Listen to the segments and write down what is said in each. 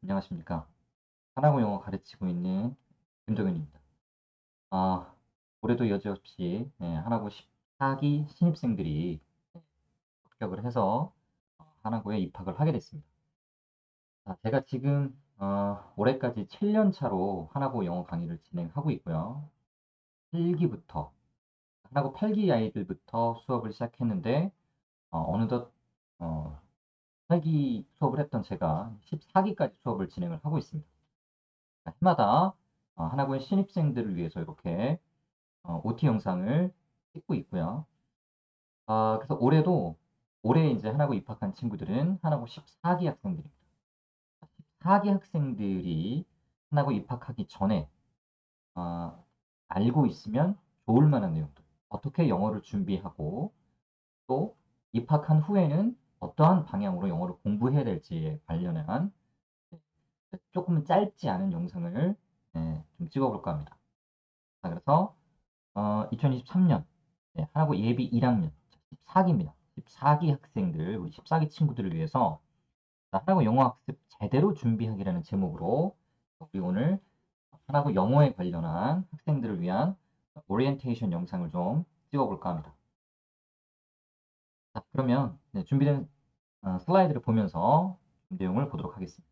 안녕하십니까. 하나고 영어 가르치고 있는 김동현입니다. 아, 올해도 여지없이 하나고 14기 신입생들이 합격을 해서 하나고에 입학을 하게 됐습니다. 제가 지금 올해까지 7년 차로 하나고 영어 강의를 진행하고 있고요. 1기부터 하나고 8기 아이들부터 수업을 시작했는데 어느덧 어, 8기 수업을 했던 제가 14기까지 수업을 진행을 하고 있습니다. 해마다 하나고의 신입생들을 위해서 이렇게 OT 영상을 찍고 있고요. 그래서 올해 이제 하나고 입학한 친구들은 하나고 14기 학생들입니다. 14기 학생들이 하나고 입학하기 전에 아, 알고 있으면 좋을 만한 내용들, 어떻게 영어를 준비하고 또 입학한 후에는 어떠한 방향으로 영어를 공부해야 될지에 관련한 조금은 짧지 않은 영상을 좀 찍어 볼까 합니다. 그래서 2023년 하나고 예비 1학년 14기입니다. 14기 학생들, 우리 14기 친구들을 위해서 하나고 영어 학습 제대로 준비하기라는 제목으로 우리 오늘 하나고 영어에 관련한 학생들을 위한 오리엔테이션 영상을 좀 찍어 볼까 합니다. 자, 그러면 준비된 슬라이드를 보면서 내용을 보도록 하겠습니다.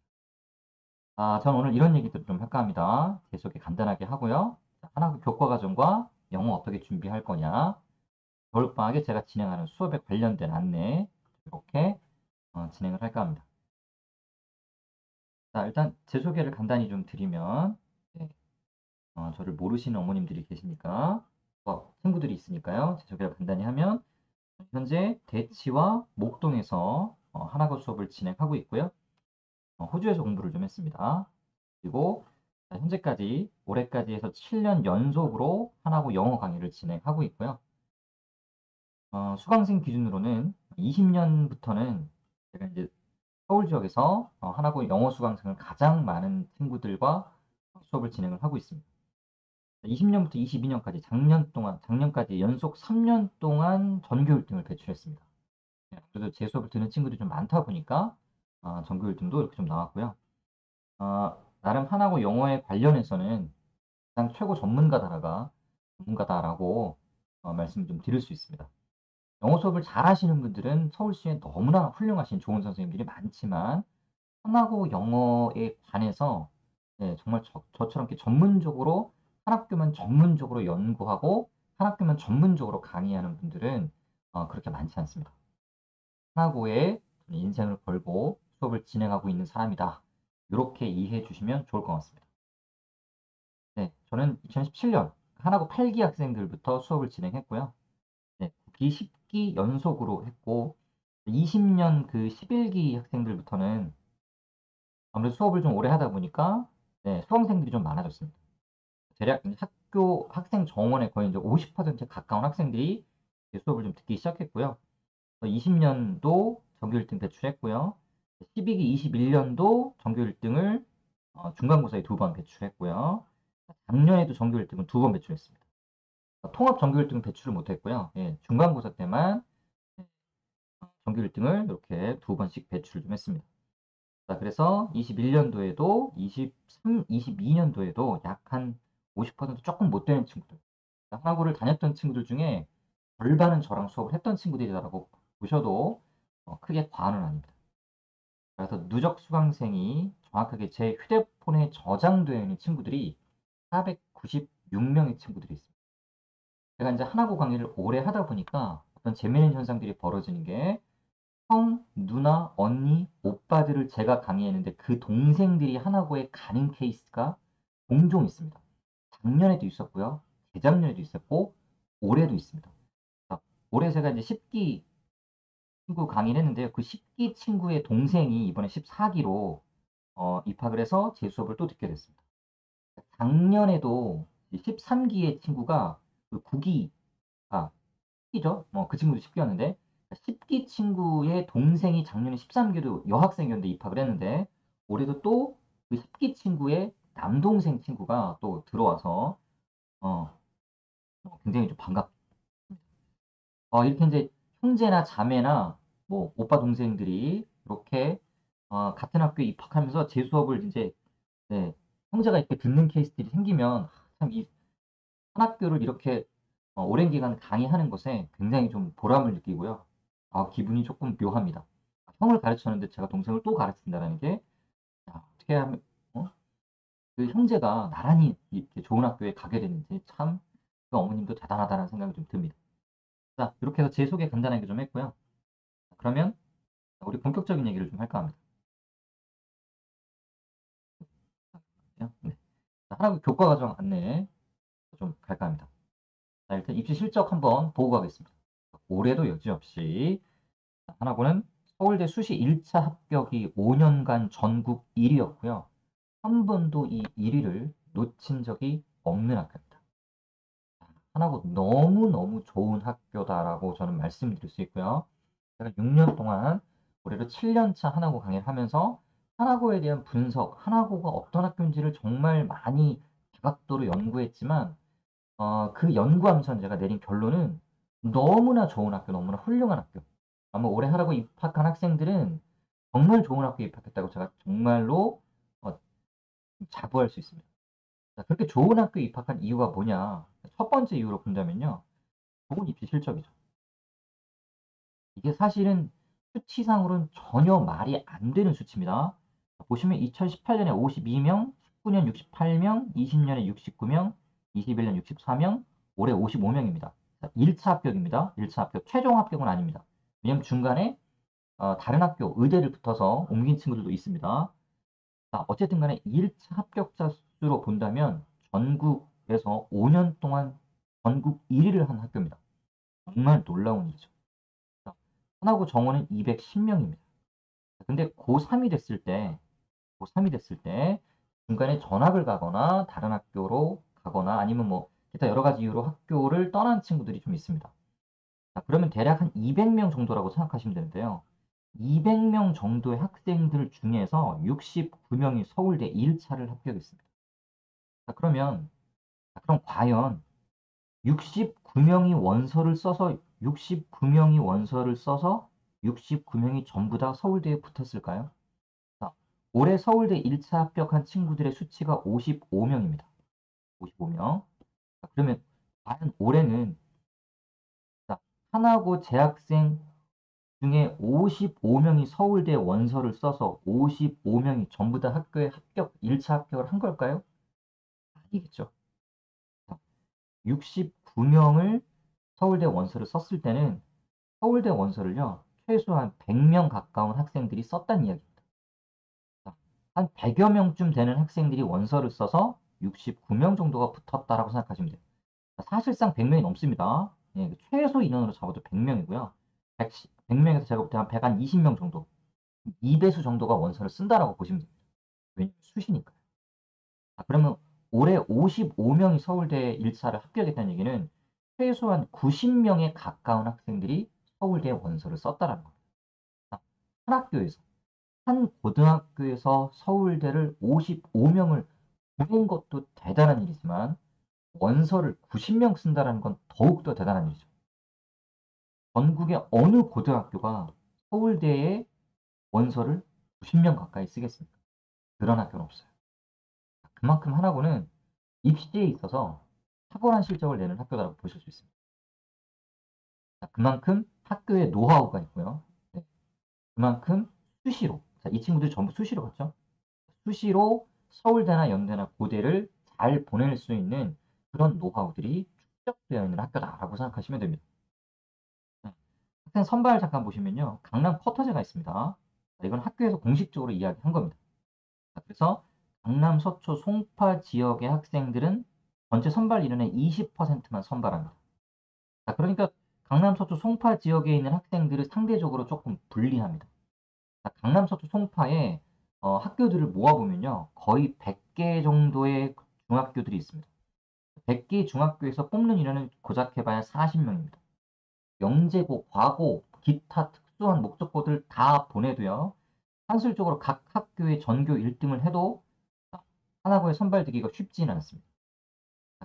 저는 오늘 이런 얘기들을 좀 할까 합니다. 제 소개 간단하게 하고요. 하나고 교과 과정과 영어 어떻게 준비할 거냐, 겨울방학에 제가 진행하는 수업에 관련된 안내 이렇게 진행을 할까 합니다. 자, 일단 제 소개를 간단히 좀 드리면 네, 저를 모르시는 어머님들이 계시니까 친구들이 있으니까요. 제 소개를 간단히 하면 현재 대치와 목동에서 한화고 수업을 진행하고 있고요. 호주에서 공부를 좀 했습니다. 그리고 현재까지 올해까지 해서 7년 연속으로 한화고 영어 강의를 진행하고 있고요. 수강생 기준으로는 20년부터는 제가 이제 서울 지역에서 하나고 영어 수강생을 가장 많은 친구들과 수업을 진행을 하고 있습니다. 20년부터 22년까지 작년까지 연속 3년 동안 전교 1등을 배출했습니다. 그래도 제 수업을 듣는 친구들이 좀 많다 보니까 전교 1등도 이렇게 좀 나왔고요. 나름 하나고 영어에 관련해서는 가장 최고 전문가다라고 말씀을 좀 드릴 수 있습니다. 영어 수업을 잘하시는 분들은 서울시에 너무나 훌륭하신 좋은 선생님들이 많지만 하나고 영어에 관해서 정말 저처럼 이렇게 전문적으로 한 학교만 전문적으로 연구하고 한 학교만 전문적으로 강의하는 분들은 그렇게 많지 않습니다. 하나고에 인생을 걸고 수업을 진행하고 있는 사람이다. 요렇게 이해해 주시면 좋을 것 같습니다. 네. 저는 2017년 하나고 8기 학생들부터 수업을 진행했고요. 네. 9기, 10기 연속으로 했고 20년 그 11기 학생들부터는 아무래도 수업을 좀 오래 하다 보니까 수강생들이 좀 많아졌습니다. 대략 이제 학교 학생 정원의 거의 이제 50% 가까운 학생들이 이제 수업을 좀 듣기 시작했고요. 20년도 전교 1등 배출했고요. 12기, 21년도 전교 1등을 중간고사에 2번 배출했고요. 작년에도 전교 1등을 2번 배출했습니다. 통합 전교 1등은 배출을 못했고요. 중간고사 때만 전교 1등을 이렇게 2번씩 배출을 좀 했습니다. 자, 그래서 21년도에도 22년도에도 약 한 50% 조금 못 되는 친구들. 하나고를 다녔던 친구들 중에 절반은 저랑 수업을 했던 친구들이라고 보셔도 크게 과언은 아닙니다. 그래서 누적 수강생이 정확하게 제 휴대폰에 저장되어 있는 친구들이 496명의 친구들이 있습니다. 제가 이제 하나고 강의를 오래 하다 보니까 어떤 재미있는 현상들이 벌어지는 게 형, 누나, 언니, 오빠들을 제가 강의했는데 그 동생들이 하나고에 가는 케이스가 종종 있습니다. 작년에도 있었고요. 재작년에도 있었고 올해도 있습니다. 올해 제가 이제 10기 친구 강의를 했는데요. 그 10기 친구의 동생이 이번에 14기로 입학을 해서 제 수업을 또 듣게 됐습니다. 작년에도 13기의 친구가 그 9기, 10기죠. 그 친구도 10기였는데 10기 친구의 동생이 작년에 13기로 여학생이었는데 입학을 했는데 올해도 또 그 10기 친구의 남동생 친구가 또 들어와서 어, 굉장히 좀 반갑습니다. 이렇게 이제 형제나 자매나 뭐 오빠 동생들이 이렇게 같은 학교에 입학하면서 제 수업을 이제 네 형제가 이렇게 듣는 케이스들이 생기면 참 이 한 학교를 이렇게 오랜 기간 강의하는 것에 굉장히 좀 보람을 느끼고요. 기분이 쪼끔 묘합니다. 형을 가르쳤는데 제가 동생을 또 가르친다라는 게 어떻게 하면 그 형제가 나란히 이렇게 좋은 학교에 가게 됐는지 참 그 어머님도 대단하다는 생각이 좀 듭니다. 자 이렇게 해서 제 소개 간단하게 좀 했고요. 그러면 우리 본격적인 얘기를 좀 할까 합니다. 네. 자 하나고 교과 과정 안내 좀 갈까 합니다. 자 일단 입시 실적 한번 보고 가겠습니다. 올해도 여지없이 하나고는 서울대 수시 1차 합격이 5 년간 전국 1 위였고요. 한 번도 이 1 위를 놓친 적이 없는 학교입니다. 하나고 너무너무 좋은 학교다라고 저는 말씀드릴 수 있고요. 제가 6년 동안 올해로 7년 차 하나고 강의를 하면서 하나고에 대한 분석, 하나고가 어떤 학교인지를 정말 많이 다각도로 연구했지만 그 연구하면서 제가 내린 결론은 너무나 좋은 학교, 너무나 훌륭한 학교. 아마 올해 하라고 입학한 학생들은 정말 좋은 학교에 입학했다고 제가 정말로 어 자부할 수 있습니다. 자 그렇게 좋은 학교에 입학한 이유가 뭐냐. 첫 번째 이유로 본다면요. 좋은 입시 실적이죠. 이게 사실은 수치상으로는 전혀 말이 안 되는 수치입니다. 보시면 2018 년에 52 명, 19년 68 명, 20 년에 69 명, 21년 64 명, 올해 55 명입니다. 자 1차 합격입니다. 1차 합격. 최종 합격은 아닙니다. 왜냐하면 중간에 다른 학교 의대를 붙어서 옮긴 친구들도 있습니다. 자 어쨌든 간에 1차 합격자 수로 본다면 전국에서 5년 동안 전국 1 위를 한 학교입니다. 정말 놀라운 일이죠. 하나고 정원은 210 명입니다. 근데 고3이 됐을 때 고3이 됐을 때 중간에 전학을 가거나 다른 학교로 가거나 아니면 뭐 기타 여러 가지 이유로 학교를 떠난 친구들이 좀 있습니다. 자 그러면 대략 한 200명 정도라고 생각하시면 되는데요. 200명 정도의 학생들 중에서 69 명이 서울대 1 차를 합격했습니다. 그럼 과연 69 명이 원서를 써서 69 명이 원서를 써서 69 명이 전부 다 서울대에 붙었을까요? 자 올해 서울대 1차 합격한 친구들의 수치가 55 명입니다. 55 명. 자 그러면 과연 올해는 자 하나고 재학생 중에 55 명이 서울대 원서를 써서 55 명이 전부 다 학교에 합격 1차 합격을 한 걸까요? 아니겠죠. 자 69 명을 서울대 원서를 썼을 때는 서울대 원서를요 최소한 100명 가까운 학생들이 썼다는 이야기입니다. 자 한 100여 명쯤 되는 학생들이 원서를 써서 69명 정도가 붙었다라고 생각하시면 돼요. 사실상 100 명이 넘습니다. 예 그 최소 인원으로 잡아도 100 명이고요. 100 명에서 제가 볼 때 한 120명 정도, 2 배수 정도가 원서를 쓴다라고 보시면 됩니다. 왜냐면 수시니까요. 그러면 올해 55 명이 서울대 1 차를 합격했다는 얘기는 최소한 90 명에 가까운 학생들이 서울대에 원서를 썼다라는 겁니다. 한 학교에서 한 고등학교에서 서울대를 55 명을 보낸 것도 대단한 일이지만 원서를 90명 쓴다라는 건 더욱더 대단한 일이죠. 전국의 어느 고등학교가 서울대에 원서를 90명 가까이 쓰겠습니까? 그런 학교는 없어요. 그만큼 하나고는 입시에 있어서 탁월한 실적을 내는 학교라고 보실 수 있습니다. 그만큼 학교에 노하우가 있고요. 네. 그만큼 수시로 이 친구들이 전부 수시로 갔죠. 수시로 서울대나 연대나 고대를 잘 보낼 수 있는 그런 노하우들이 축적되어 있는 학교다라고 생각하시면 됩니다. 네. 학생 선발 잠깐 보시면요. 강남 쿼터제가 있습니다. 이건 학교에서 공식적으로 이야기한 겁니다. 그래서 강남, 서초, 송파 지역의 학생들은 전체 선발 인원의 20%만 선발합니다. 그러니까 강남, 서초, 송파 지역에 있는 학생들을 상대적으로 쪼끔 불리합니다. 강남, 서초, 송파에 학교들을 모아 보면요. 거의 100개 정도의 중학교들이 있습니다. 100 개의 중학교에서 뽑는 인원은 고작 해 봐야 40 명입니다. 영재고, 과고, 기타 특수한 목적고들 다 보내도요. 산술적으로 각 학교의 전교 1 등을 해도 하나고에 선발되기가 쉽지는 않습니다.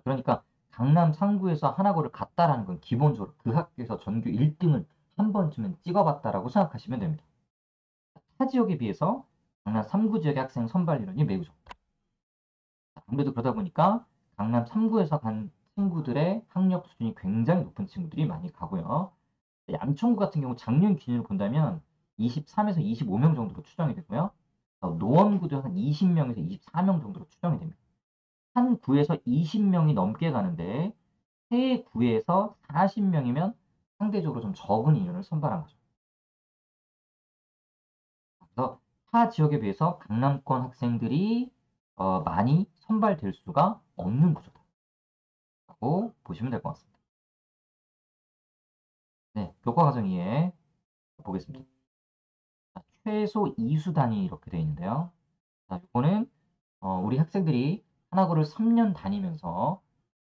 그러니까 강남 상구에서 하나고를 갔다라는 건 기본적으로 그 학교에서 전교 1 등을 한 번쯤은 찍어 봤다라고 생각하시면 됩니다. 타 지역에 비해서 강남 3구 지역의 학생 선발 인원이 매우 적다. 아무래도 그러다 보니까 강남 3구에서 간 친구들의 학력 수준이 굉장히 높은 친구들이 많이 가고요. 양천구 같은 경우 작년 기준으로 본다면 23에서 25명 정도로 추정이 되고요. 노원구도 한 20명에서 24명 정도로 추정이 됩니다. 한 구에서 20명이 넘게 가는데 세 구에서 40명이면 상대적으로 좀 적은 인원을 선발한 거죠. 그래서 타 지역에 비해서 강남권 학생들이 많이 선발될 수가 없는 구조다라고 보시면 될 것 같습니다. 네, 교과 과정 2에 보겠습니다. 자, 최소 2수 단위 이렇게 되어 있는데요. 자, 요거는 우리 학생들이 하나고를 3년 다니면서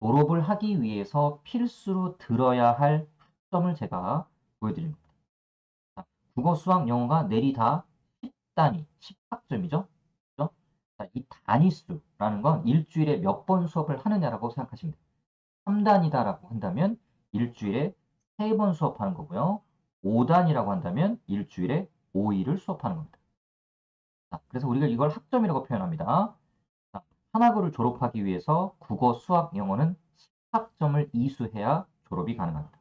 졸업을 하기 위해서 필수로 들어야 할 학점을 제가 보여드립니다. 자, 국어, 수학, 영어가 내리 다 10단위, 10학점이죠. 그죠? 자, 이 단위수라는 건 일주일에 몇 번 수업을 하느냐라고 생각하시면 돼요. 3단이다라고 한다면 일주일에 3번 수업하는 거고요. 5단이라고 한다면 일주일에 5일을 수업하는 겁니다. 자, 그래서 우리가 이걸 학점이라고 표현합니다. 자, 하나고를 졸업하기 위해서 국어, 수학, 영어는 10학점을 이수해야 졸업이 가능합니다.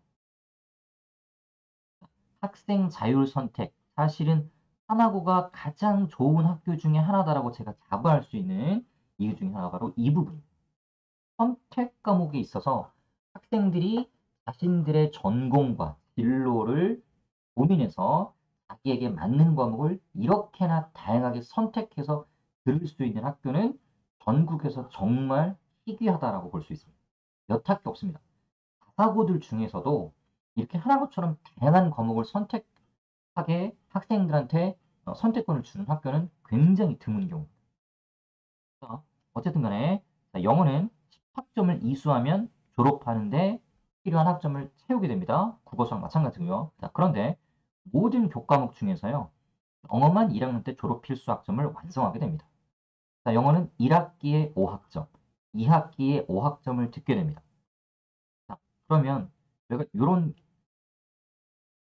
학생 자율 선택. 사실은 하나고가 가장 좋은 학교 중에 하나다라고 제가 자부할 수 있는 이유 중에 하나가 바로 이 부분입니다. 선택 과목에 있어서 학생들이 자신들의 전공과 진로를 고민해서 자기에게 맞는 과목을 이렇게나 다양하게 선택해서 들을 수 있는 학교는 전국에서 정말 희귀하다라고 볼 수 있습니다. 몇 학교 없습니다. 다사고들 중에서도 이렇게 하나고처럼 다양한 과목을 선택하게 학생들한테 선택권을 주는 학교는 굉장히 드문 경우입니다. 자, 어쨌든 간에 영어는 10학점을 이수하면 졸업하는데 필요한 학점을 채우게 됩니다. 국어, 수학 마찬가지고요. 자, 그런데 모든 교과목 중에서요. 영어만 1학년 때 졸업 필수 학점을 완성하게 됩니다. 자, 영어는 1학기에 5학점, 2학기에 5학점을 듣게 됩니다. 자, 그러면 내가 이런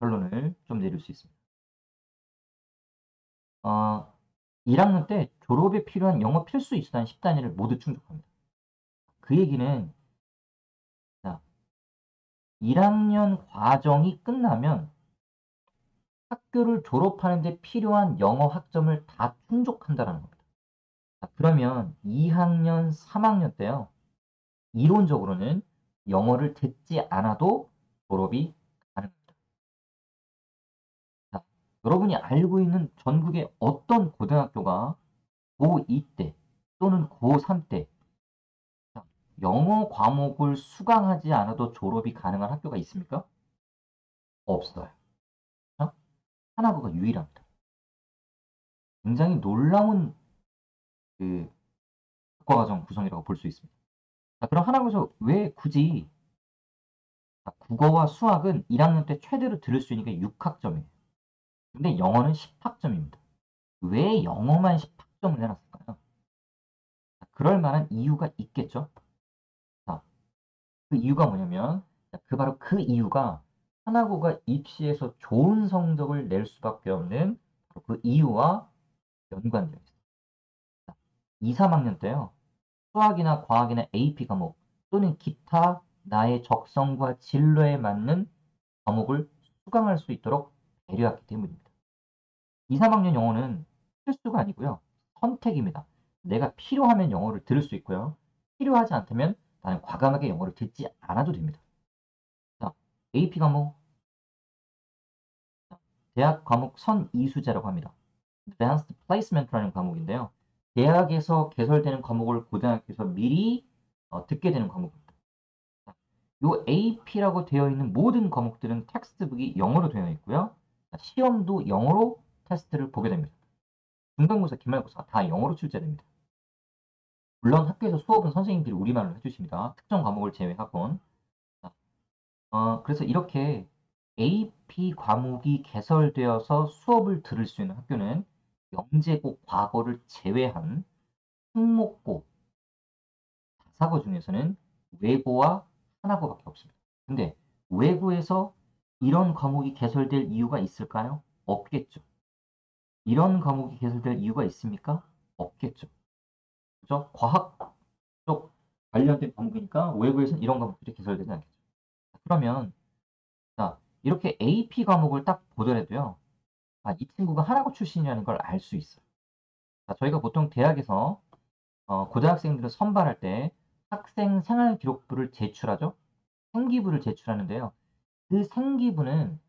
결론을 좀 내릴 수 있습니다. 1학년 때 졸업에 필요한 영어 필수 이수단 10단위를 모두 충족합니다. 그 얘기는 자, 1학년 과정이 끝나면 학교를 졸업하는 데 필요한 영어 학점을 다 충족한다라는 겁니다. 자, 그러면 2학년, 3학년 때요. 이론적으로는 영어를 듣지 않아도 졸업이 가능합니다. 자, 여러분이 알고 있는 전국의 어떤 고등학교가 고2 때 또는 고3 때 영어 과목을 수강하지 않아도 졸업이 가능한 학교가 있습니까? 없어요. 어? 하나고가 유일합니다. 굉장히 놀라운 그 교과과정 구성이라고 볼 수 있습니다. 자, 그럼 하나고에서 왜 굳이 국어와 수학은 1학년 때 최대로 들을 수 있는 게 6학점이에요. 근데 영어는 10학점입니다. 왜 영어만 10학점을 해놨을까요? 그럴 만한 이유가 있겠죠. 자, 그 이유가 뭐냐면 바로 그 이유가 하나고가 입시에서 좋은 성적을 낼 수밖에 없는 그 이유와 연관되어 있어요. 2, 3학년 때요. 수학이나 과학이나 AP 과목 또는 기타 나의 적성과 진로에 맞는 과목을 수강할 수 있도록 배려했기 때문입니다. 2, 3학년 영어는 필수가 아니고요. 선택입니다. 내가 필요하면 영어를 들을 수 있고요. 필요하지 않다면 나는 과감하게 영어를 듣지 않아도 됩니다. 자, AP 과목, 대학 과목 선이수제라고 합니다. Advanced Placement라는 과목인데요. 대학에서 개설되는 과목을 고등학교에서 미리 듣게 되는 과목입니다. 요 AP라고 되어 있는 모든 과목들은 텍스트북이 영어로 되어 있고요. 시험도 영어로 테스트를 보게 됩니다. 중간고사, 기말고사 다 영어로 출제됩니다. 물론 학교에서 수업은 선생님들이 우리말로 해주십니다. 특정 과목을 제외하곤. 그래서 이렇게 AP 과목이 개설되어서 수업을 들을 수 있는 학교는 영재고, 과거를 제외한 특목고, 다사고 중에서는 외고와 하나고밖에 없습니다. 근데 외고에서 이런 과목이 개설될 이유가 있을까요? 없겠죠. 이런 과목이 개설될 이유가 있습니까? 없겠죠. 그죠? 과학 쪽 관련된 과목이니까 외부에서는 이런 과목들이 개설되지 않겠죠. 그러면 자, 이렇게 AP 과목을 딱 보더라도요. 아, 이 친구가 하나고 출신이라는 걸 알 수 있어요. 자, 저희가 보통 대학에서 고등학생들을 선발할 때 학생 생활 기록부를 제출하죠. 생기부를 제출하는데요. 그 생기부는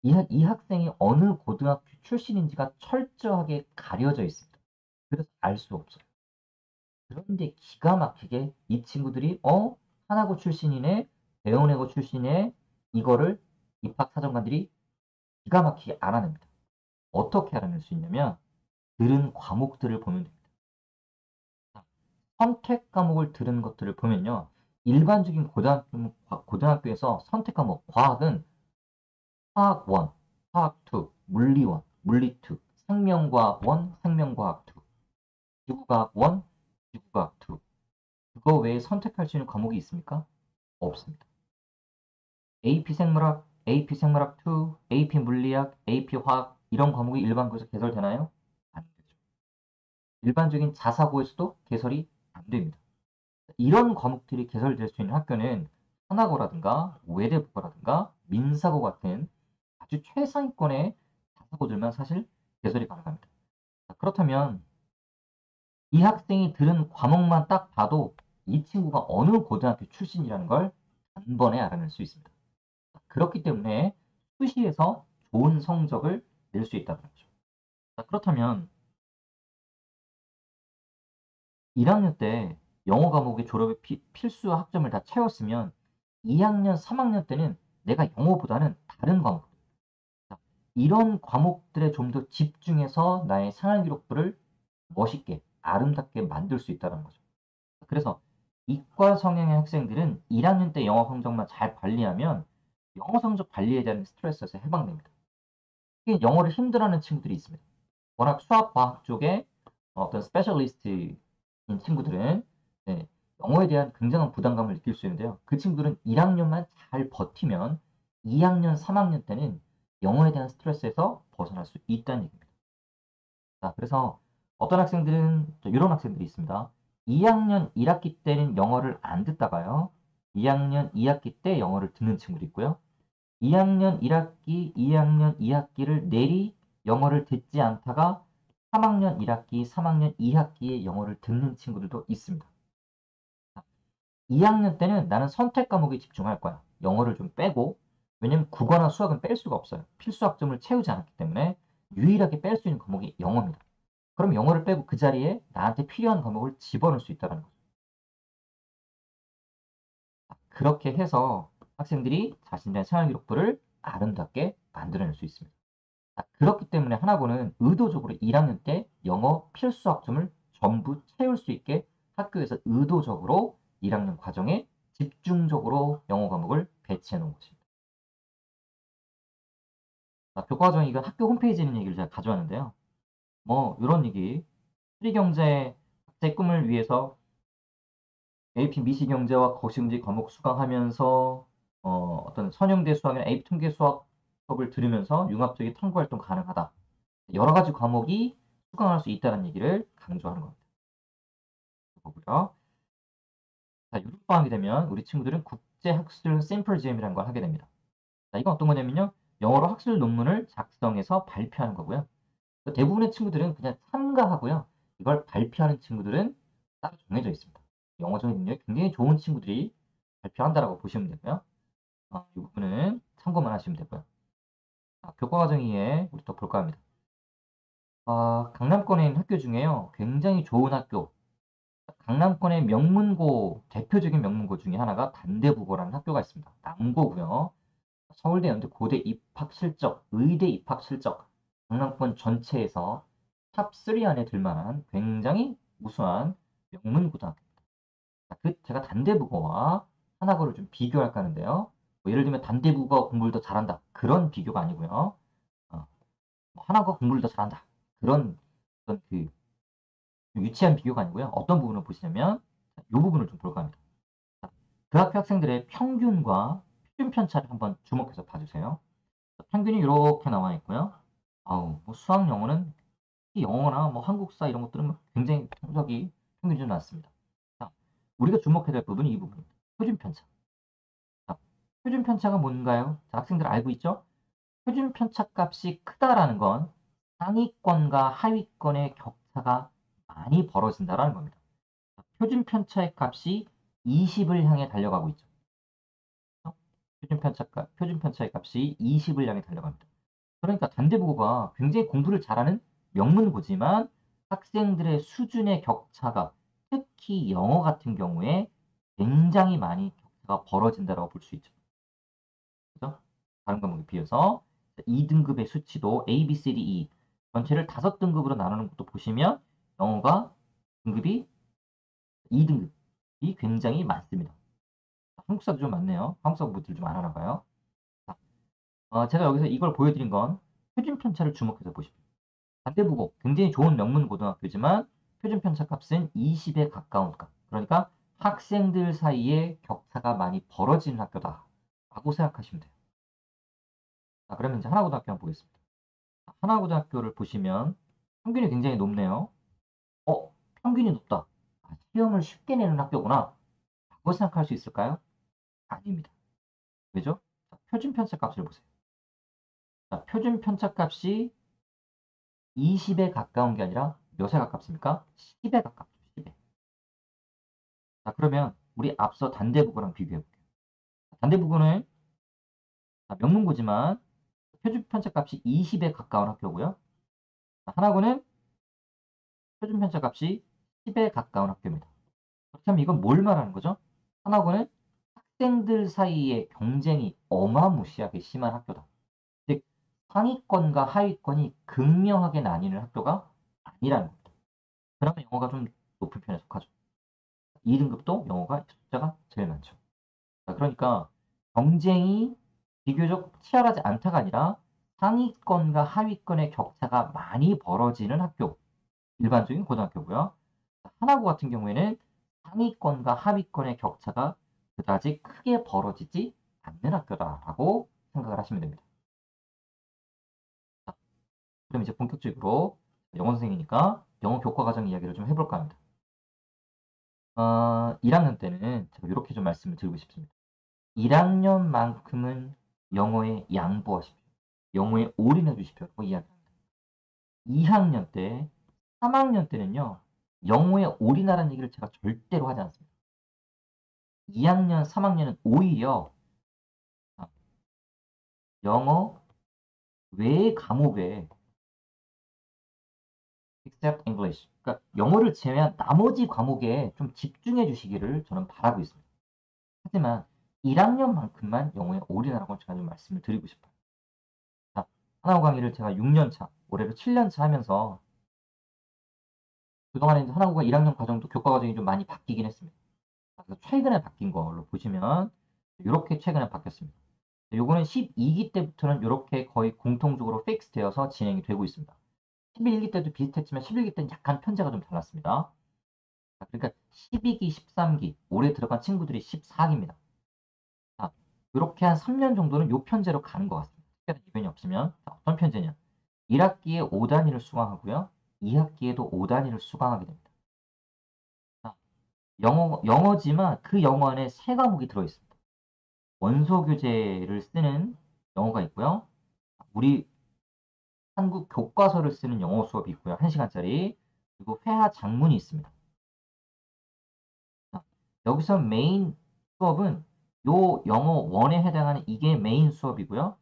이 학생이 어느 고등학교 출신인지가 철저하게 가려져 있습니다. 그래서 알 수 없어요. 그런데 기가 막히게 이 친구들이 하나고 출신이네, 대원외고 출신이네, 이거를 입학사정관들이 기가 막히게 알아냅니다. 어떻게 알아낼 수 있냐면 들은 과목들을 보면 됩니다. 선택 과목을 들은 것들을 보면요. 일반적인 고등학교에서 선택 과목, 과학은 화학 1, 화학 2, 물리 1, 물리 2, 생명과학 1, 생명과학 2, 지구과학 1, 지구과학 2. 그거 외에 선택할 수 있는 과목이 있습니까? 없습니다. AP 생물학, AP 생물학 2, AP 물리학, AP 화학 이런 과목이 일반고에서 개설되나요? 안 되죠. 일반적인 자사고에서도 개설이 안 됩니다. 이런 과목들이 개설될 수 있는 학교는 하나고라든가 외대부고라든가 민사고 같은 아주 최상위권의 자사고들만 사실 개설이 가능합니다. 그렇다면 이 학생이 들은 과목만 딱 봐도 이 친구가 어느 고등학교 출신이라는 걸 단번에 알아낼 수 있습니다. 그렇기 때문에 수시에서 좋은 성적을 낼 수 있다는 거죠. 그렇다면 1학년 때 영어 과목의 졸업의 필수 학점을 다 채웠으면 2학년, 3학년 때는 내가 영어보다는 다른 과목, 이런 과목들에 좀 더 집중해서 나의 생활 기록부를 멋있게, 아름답게 만들 수 있다는 거죠. 그래서 이과 성향의 학생들은 1학년 때 영어 성적만 잘 관리하면 영어 성적 관리에 대한 스트레스에서 해방됩니다. 특히 영어를 힘들어하는 친구들이 있습니다. 워낙 수학, 과학 쪽에 어떤 스페셜리스트인 친구들은 네, 영어에 대한 굉장한 부담감을 느낄 수 있는데요. 그 친구들은 1학년만 잘 버티면 2학년, 3학년 때는 영어에 대한 스트레스에서 벗어날 수 있다는 얘기입니다. 자, 그래서 어떤 학생들은 이런 학생들이 있습니다. 2학년 1학기 때는 영어를 안 듣다가요. 2학년 2학기 때 영어를 듣는 친구도 있고요. 2학년 1학기, 2학년 2학기를 내리 영어를 듣지 않다가 3학년 1학기, 3학년 2학기에 영어를 듣는 친구들도 있습니다. 2학년 때는 나는 선택 과목에 집중할 거야. 영어를 좀 빼고. 왜냐면 국어나 수학은 뺄 수가 없어요. 필수 학점을 채우지 않았기 때문에 유일하게 뺄 수 있는 과목이 영어입니다. 그럼 영어를 빼고 그 자리에 나한테 필요한 과목을 집어넣을 수 있다는 거죠. 그렇게 해서 학생들이 자신의 생활 기록부를 아름답게 만들어낼 수 있습니다. 그렇기 때문에 하나고는 의도적으로 1학년 때 영어 필수 학점을 전부 채울 수 있게 학교에서 의도적으로 1학년 과정에 집중적으로 영어 과목을 배치해 놓은 것입니다. 교과정 이건 학교 홈페이지에 있는 얘기를 제가 가져왔는데요. 뭐 이런 얘기, 수리경제 학생 꿈을 위해서 AP 미시경제와 거시경제 과목 수강하면서 어떤 선형대 수학이나 AP 통계 수학 수업을 들으면서 융합적인 탐구 활동 가능하다. 여러 가지 과목이 수강할 수 있다는 얘기를 강조하는 겁니다. 보고요. 자, 여름방학이 되면 우리 친구들은 국제학술 심포지엄이라는 걸 하게 됩니다. 자, 이건 어떤 거냐면요. 영어로 학술 논문을 작성해서 발표하는 거고요. 대부분의 친구들은 그냥 참가하고요. 이걸 발표하는 친구들은 따로 정해져 있습니다. 영어적인 능력이 굉장히 좋은 친구들이 발표한다라고 보시면 되고요. 이 부분은 참고만 하시면 되고요. 교과 과정 이에 우리 또 볼까 합니다. 강남권에 있는 학교 중에요. 굉장히 좋은 학교, 강남권의 명문고, 대표적인 명문고 중에 하나가 단대부고라는 학교가 있습니다. 남고고요. 서울대, 연대, 고대 입학 실적, 의대 입학 실적, 강남권 전체에서 탑3 안에 들 만한 굉장히 우수한 명문고등학교입니다. 제가 단대부고와 하나고를 좀 비교할까 하는데요. 뭐 예를 들면 단대부고가 공부를 더 잘한다. 그런 비교가 아니고요. 하나고가 공부를 더 잘한다. 그런 어떤 유치한 비교가 아니고요. 어떤 부분을 보시냐면 이 부분을 좀 볼까 합니다. 그 학교 학생들의 평균과 표준 편차를 한번 주목해서 봐주세요. 평균이 이렇게 나와 있고요. 뭐 수학 영어는 특히 영어나 뭐 한국사 이런 것들은 굉장히 성적이 평균이 좀 낮습니다. 자, 우리가 주목해야 될 부분이 이 부분입니다. 표준 편차. 자, 표준 편차가 뭔가요? 자, 학생들 알고 있죠? 표준 편차 값이 크다라는 건 상위권과 하위권의 격차가 많이 벌어진다라는 겁니다. 자, 표준 편차의 값이 20을 향해 달려가고 있죠. 표준 편차의 값이 20을 향해 달려갑니다. 그러니까 단대국어가 굉장히 공부를 잘하는 명문고지만 학생들의 수준의 격차가 특히 영어 같은 경우에 굉장히 많이 격차가 벌어진다고 볼 수 있죠. 그죠? 다른 과목에 비해서 2등급의 수치도 A, B, C, D, E 전체를 5등급으로 나누는 것도 보시면 영어가 등급이 2등급이 굉장히 많습니다. 한국사도 좀 많네요. 한국사 공부들 좀 안 하나 봐요. 자, 제가 여기서 이걸 보여드린 건 표준 편차를 주목해서 보십시오. 반대부고 굉장히 좋은 명문 고등학교지만 표준 편차 값은 20에 가까운 값. 그러니까 학생들 사이에 격차가 많이 벌어지는 학교다라고 생각하시면 돼요. 자, 그러면 이제 하나고등학교 한번 보겠습니다. 하나고등학교를 보시면 평균이 굉장히 높네요. 평균이 높다. 시험을 쉽게 내는 학교구나. 라고 생각할 수 있을까요? 아닙니다. 왜죠? 자, 표준 편차 값을 보세요. 자, 표준 편차 값이 20에 가까운 게 아니라 몇에 가깝습니까? 10에 가깝죠. 10에. 자, 그러면 우리 앞서 단대부고랑 비교해 볼게요. 단대부고는 명문고지만 표준 편차 값이 20에 가까운 학교고요. 자, 하나고는 표준 편차 값이 10에 가까운 학교입니다. 그렇다면 이건 뭘 말하는 거죠? 하나고는 학생들 사이의 경쟁이 어마무시하게 심한 학교다. 즉, 상위권과 하위권이 극명하게 나뉘는 학교가 아니라는 겁니다. 그러면 영어가 좀 높은 편에 속하죠. 2등급도 영어가 숫자가 제일 많죠. 자, 그러니까 경쟁이 비교적 치열하지 않다가 아니라 상위권과 하위권의 격차가 많이 벌어지는 학교, 일반적인 고등학교고요. 하나고 같은 경우에는 상위권과 하위권의 격차가 그다지 크게 벌어지지 않는 학교다라고 생각을 하시면 됩니다. 자, 그럼 이제 본격적으로 영어 선생이니까 영어 교과 과정 이야기를 좀 해볼까 합니다. 1학년 때는 제가 이렇게 좀 말씀을 드리고 싶습니다. 1학년만큼은 영어에 양보하십시오. 영어에 올인해 주십시오라고 이야기합니다. 2학년 때, 3학년 때는요. 영어에 올인하라는 얘기를 제가 절대로 하지 않습니다. 2학년, 3학년은 오히려 영어 외의 과목에 except English, 그러니까 영어를 제외한 나머지 과목에 좀 집중해 주시기를 저는 바라고 있습니다. 하지만 1학년만큼만 영어에 올인하라고 제가 좀 말씀을 드리고 싶어요. 자, 하나호 강의를 제가 6년 차, 올해로 7년 차 하면서 그동안에 이제 하나고가 1학년 과정도 교과 과정이 좀 많이 바뀌긴 했습니다. 그래서 최근에 바뀐 걸로 보시면 요렇게 최근에 바뀌었습니다. 요거는 12기 때부터는 요렇게 거의 공통적으로 픽스 되어서 진행이 되고 있습니다. 11기 때도 비슷했지만 11기 때는 약간 편제가 좀 달랐습니다. 자, 그러니까 12기, 13기 올해 들어간 친구들이 14기입니다. 자, 요렇게 한 3년 정도는 요 편제로 가는 것 같습니다. 특별한 이변이 없으면. 자, 어떤 편제냐? 1학기에 5단위를 수강하고요. 2학기에도 5단위를 수강하게 됩니다. 자, 영어지만 그 영어 안에 3과목이 들어있습니다. 원서 교재를 쓰는 영어가 있고요. 우리 한국 교과서를 쓰는 영어 수업이 있고요. 1시간짜리. 그리고 회화 작문이 있습니다. 자, 여기서 메인 수업은 요 영어 1에 해당하는 이게 메인 수업이고요.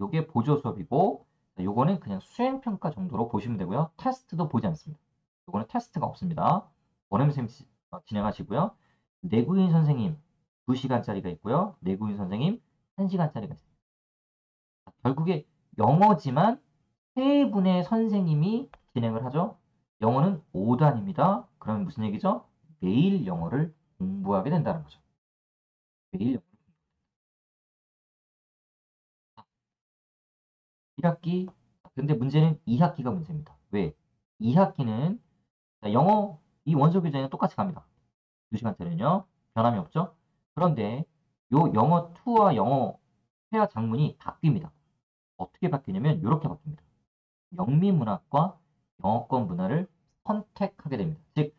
요게 보조 수업이고 요거는 그냥 수행평가 정도로 보시면 되고요. 테스트도 보지 않습니다. 요거는 테스트가 없습니다. 원어민 선생님 진행하시고요. 내구인 선생님 2시간짜리가 있고요. 내구인 선생님 1시간짜리가 있습니다. 결국에 영어지만 세 분의 선생님이 진행을 하죠. 영어는 5단입니다. 그러면 무슨 얘기죠? 매일 영어를 공부하게 된다는 거죠. 매일 영어를. 1학기, 근데 문제는 2학기가 문제입니다. 왜? 2학기는 영어 이 원서 교재는 똑같이 갑니다. 2시간짜리는요. 변함이 없죠. 그런데 요 영어 2와 영어 회화 작문이 바뀝니다. 어떻게 바뀌냐면 이렇게 바뀝니다. 영미문학과 영어권 문화를 선택하게 됩니다. 즉,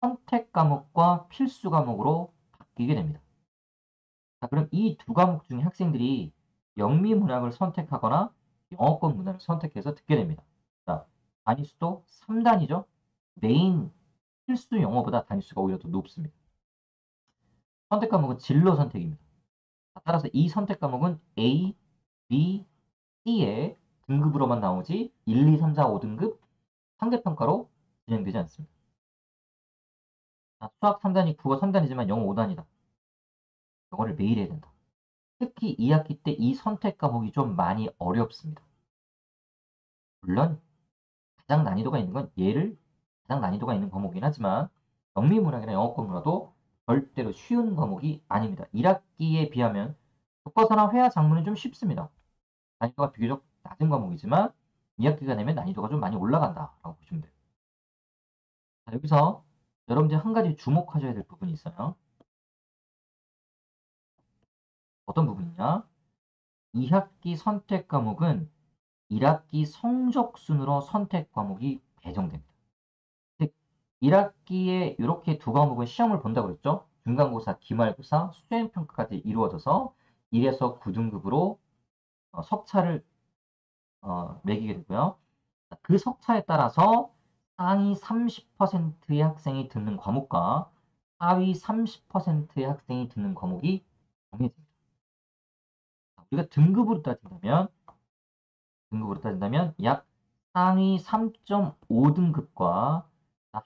선택 과목과 필수 과목으로 바뀌게 됩니다. 자, 그럼 이 두 과목 중에 학생들이 영미 문학을 선택하거나 영어권 문화를 선택해서 듣게 됩니다. 자, 단위수도 3단위죠. 메인 필수 영어보다 단위수가 오히려 더 높습니다. 선택 과목은 진로 선택입니다. 따라서 이 선택 과목은 A, B, C의 등급으로만 나오지 1, 2, 3, 4, 5등급 상대평가로 진행되지 않습니다. 자, 수학 3단위, 국어 3단위지만 영어 5단위다. 영어를 매일 해야 된다. 특히 2학기 때 이 선택 과목이 좀 많이 어렵습니다. 물론 가장 난이도가 있는 건 얘를 가장 난이도가 있는 과목이긴 하지만 영미문학이나 영어권 문화도 절대로 쉬운 과목이 아닙니다. 1학기에 비하면 교과서나 회화 작문은 좀 쉽습니다. 난이도가 비교적 낮은 과목이지만 2학기가 되면 난이도가 좀 많이 올라간다라고 보시면 돼요. 자, 여기서 여러분들이 한 가지 주목하셔야 될 부분이 있어요. 어떤 부분이냐? 2학기 선택 과목은 1학기 성적 순으로 선택 과목이 배정됩니다. 즉 1학기에 이렇게 두 과목은 시험을 본다고 그랬죠. 중간고사, 기말고사, 수행평가까지 이루어져서 1에서 9등급으로 석차를 매기게 되고요. 그 석차에 따라서 상위 30%의 학생이 듣는 과목과 하위 30%의 학생이 듣는 과목이 정해집니다. 우리가 등급으로 따진다면 약 상위 3.5등급과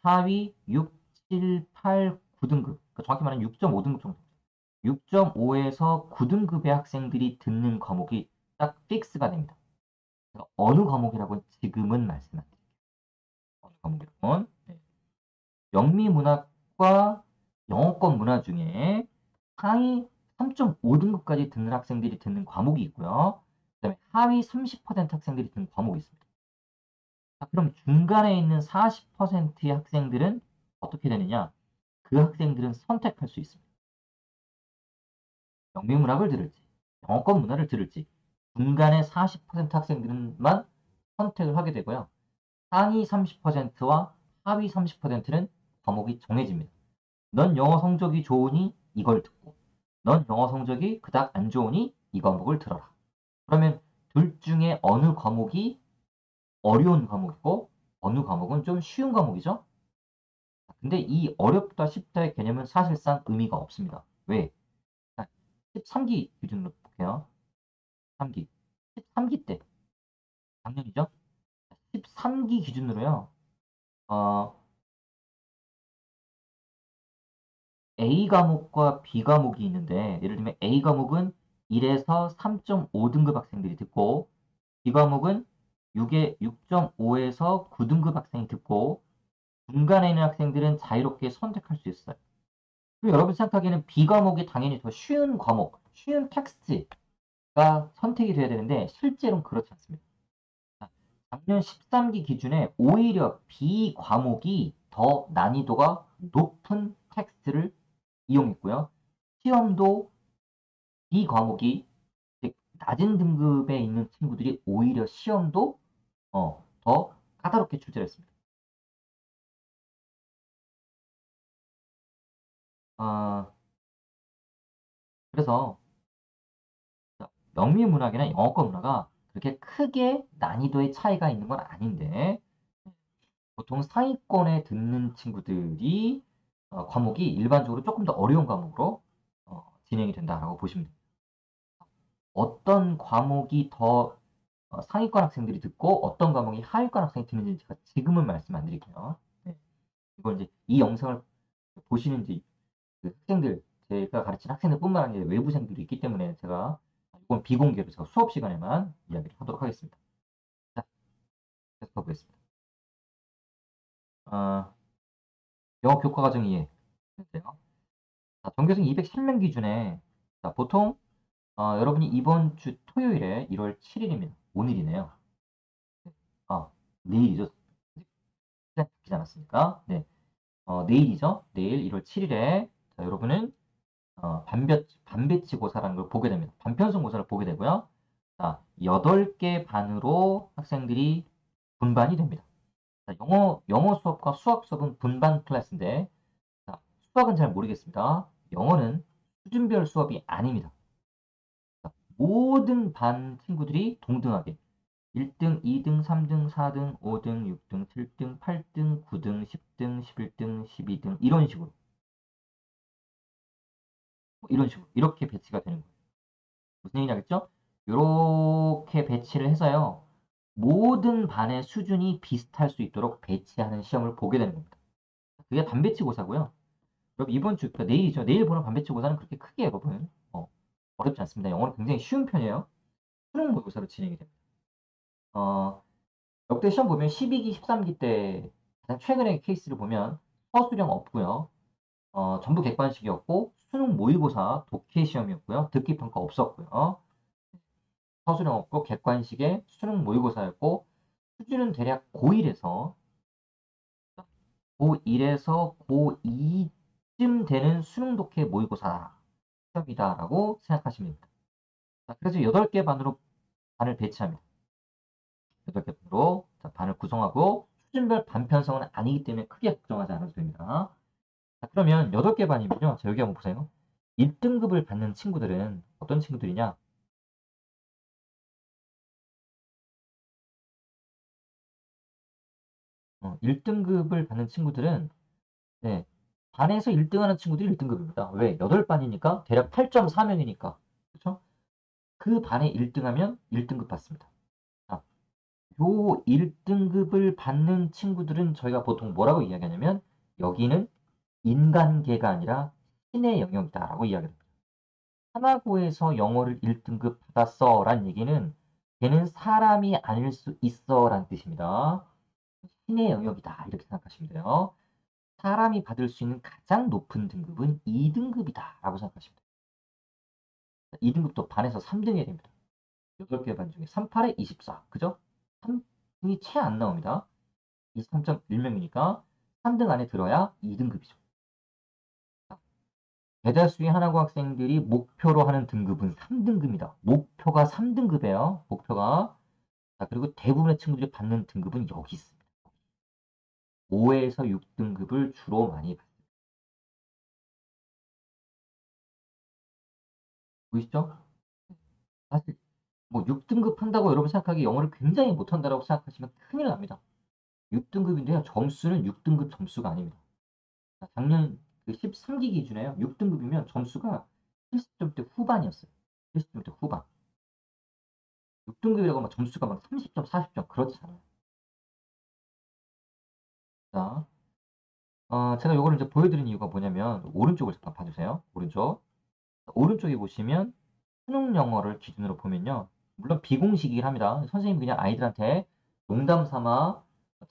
하위 6, 7, 8, 9등급, 그러니까 정확히 말하면 6.5등급 정도. 6.5에서 9등급의 학생들이 듣는 과목이 딱 픽스가 됩니다. 어느 과목이라고 지금은 말씀 안 드릴게요. 어느 과목이라고는. 네. 영미문학과 영어권 문화 중에 상위 3.5등급까지 듣는 학생들이 듣는 과목이 있고요. 그다음에 하위 30% 학생들이 듣는 과목이 있습니다. 자, 그럼 중간에 있는 40%의 학생들은 어떻게 되느냐? 그 학생들은 선택할 수 있습니다. 영미문학을 들을지, 영어권 문화를 들을지, 중간에 40% 학생들만 선택을 하게 되고요. 상위 30%와 하위 30%는 과목이 정해집니다. 넌 영어 성적이 좋으니 이걸 듣고, 넌 영어 성적이 그닥 안 좋으니 이 과목을 들어라. 그러면 둘 중에 어느 과목이 어려운 과목이고 어느 과목은 좀 쉬운 과목이죠? 근데 이 어렵다 쉽다의 개념은 사실상 의미가 없습니다. 왜? 13기 기준으로 볼게요. 3기. 13기 때, 작년이죠? 13기 기준으로요. 어, A 과목과 B 과목이 있는데 예를 들면 A 과목은 1에서 3.5등급 학생들이 듣고 B 과목은 6.5에서 9등급 학생이 듣고 중간에 있는 학생들은 자유롭게 선택할 수 있어요. 그리고 여러분 생각하기에는 B 과목이 당연히 더 쉬운 과목, 쉬운 텍스트가 선택이 돼야 되는데 실제로는 그렇지 않습니다. 작년 13기 기준에 오히려 B 과목이 더 난이도가 높은 텍스트를 이용했고요. 시험도 B 과목이 낮은 등급에 있는 친구들이 오히려 시험도 더 까다롭게 출제를 했습니다. 아, 그래서 영미문학이나 영어권 문화가 그렇게 크게 난이도의 차이가 있는 건 아닌데 보통 상위권에 듣는 친구들이 과목이 일반적으로 조금 더 어려운 과목으로 진행이 된다라고 보시면 됩니다. 어떤 과목이 더 상위권 학생들이 듣고 어떤 과목이 하위권 학생이 듣는지 제가 지금은 말씀 안 드릴게요. 네. 이걸 이제 이 영상을 보시는 이제 그 학생들, 제가 가르치는 학생들뿐만 아니라 외부생들이 있기 때문에 제가 이건 비공개로 제가 수업 시간에만 이야기를 하도록 하겠습니다. 자, 계속 가보겠습니다. 영어 교과 과정 이해. 해주세요. 자, 전교생 210명 기준에 자, 보통 여러분이 이번 주 토요일에 1월 7일입니다. 오늘이네요. 아, 내일이죠. 시간 바뀌지 않았으니까. 네. 내일이죠. 내일 1월 7일에 자, 여러분은 반배치 고사라는 걸 보게 됩니다. 반편성 고사를 보게 되고요. 자, 8개 반으로 학생들이 분반이 됩니다. 자, 영어 수업과 수학 수업은 분반 클래스인데, 자, 수학은 잘 모르겠습니다. 영어는 수준별 수업이 아닙니다. 자, 모든 반 친구들이 동등하게 1등, 2등, 3등, 4등, 5등, 6등, 7등, 8등, 9등, 10등, 11등, 12등 이런 식으로 이런 식으로 이렇게 배치가 되는 거예요. 무슨 얘기인지 알겠죠? 요렇게 배치를 해서요. 모든 반의 수준이 비슷할 수 있도록 배치하는 시험을 보게 되는 겁니다. 그게 반배치고사고요. 여러분 이번 주 그러니까 내일이죠. 내일 보는 반배치고사는 그렇게 크게 여러분 어렵지 않습니다. 영어는 굉장히 쉬운 편이에요. 수능 모의고사로 진행이 됩니다. 역대 시험 보면 12기, 13기 때 가장 최근의 케이스를 보면 서술형 없고요. 전부 객관식이었고 수능 모의고사 독해 시험이었고요. 듣기 평가 없었고요. 서술형 없고 객관식의 수능 모의고사였고 수준은 대략 고1에서 고2쯤 되는 수능 독해 모의고사 시험이다라고 생각하시면 됩니다. 자, 그래서 8개 반으로 반을 배치합니다. 8개 반으로 자, 반을 구성하고 수준별 반 편성은 아니기 때문에 크게 걱정하지 않아도 됩니다. 자, 그러면 8개 반이면요. 자, 여기 한번 보세요. 1등급을 받는 친구들은 어떤 친구들이냐? 1등급을 받는 친구들은 네, 반에서 1등 하는 친구들이 1등급입니다. 왜? 8반이니까 대략 8.4명이니까. 그쵸? 그 반에 1등 하면 1등급 받습니다. 자, 요 1등급을 받는 친구들은 저희가 보통 뭐라고 이야기하냐면 여기는 인간계가 아니라 신의 영역이다라고 이야기합니다. 하나고에서 영어를 1등급 받았어 라는 얘기는 걔는 사람이 아닐 수 있어 라는 뜻입니다. 신의 영역이다 이렇게 생각하시면 돼요. 사람이 받을 수 있는 가장 높은 등급은 2등급이다 라고 생각하시면 돼요. 2등급도 반에서 3등 해야 됩니다. 8개 반 중에 38에 24 그죠? 3등이 채 안 나옵니다. 23.1명이니까 3등 안에 들어야 2등급이죠. 대다수의 하나고 학생들이 목표로 하는 등급은 3등급입니다. 목표가 3등급이에요. 목표가. 자, 그리고 대부분의 친구들이 받는 등급은 여기 있습니다. 5에서 6등급을 주로 많이 받습니다. 보이시죠? 사실 뭐 6등급 한다고 여러분 생각하기에 영어를 굉장히 못한다고 생각하시면 큰일 납니다. 6등급인데요. 점수는 6등급 점수가 아닙니다. 자, 작년 그 13기 기준에요. 6등급이면 점수가 70점대 후반이었어요. 70점대 후반. 6등급이라고 막 점수가 막 30점, 40점 그렇지 않아요. 자, 제가 요거를 이제 보여드린 이유가 뭐냐면 오른쪽을 잠깐 봐주세요. 오른쪽. 오른쪽에 보시면 수능 영어를 기준으로 보면요. 물론 비공식이긴 합니다. 선생님이 그냥 아이들한테 농담 삼아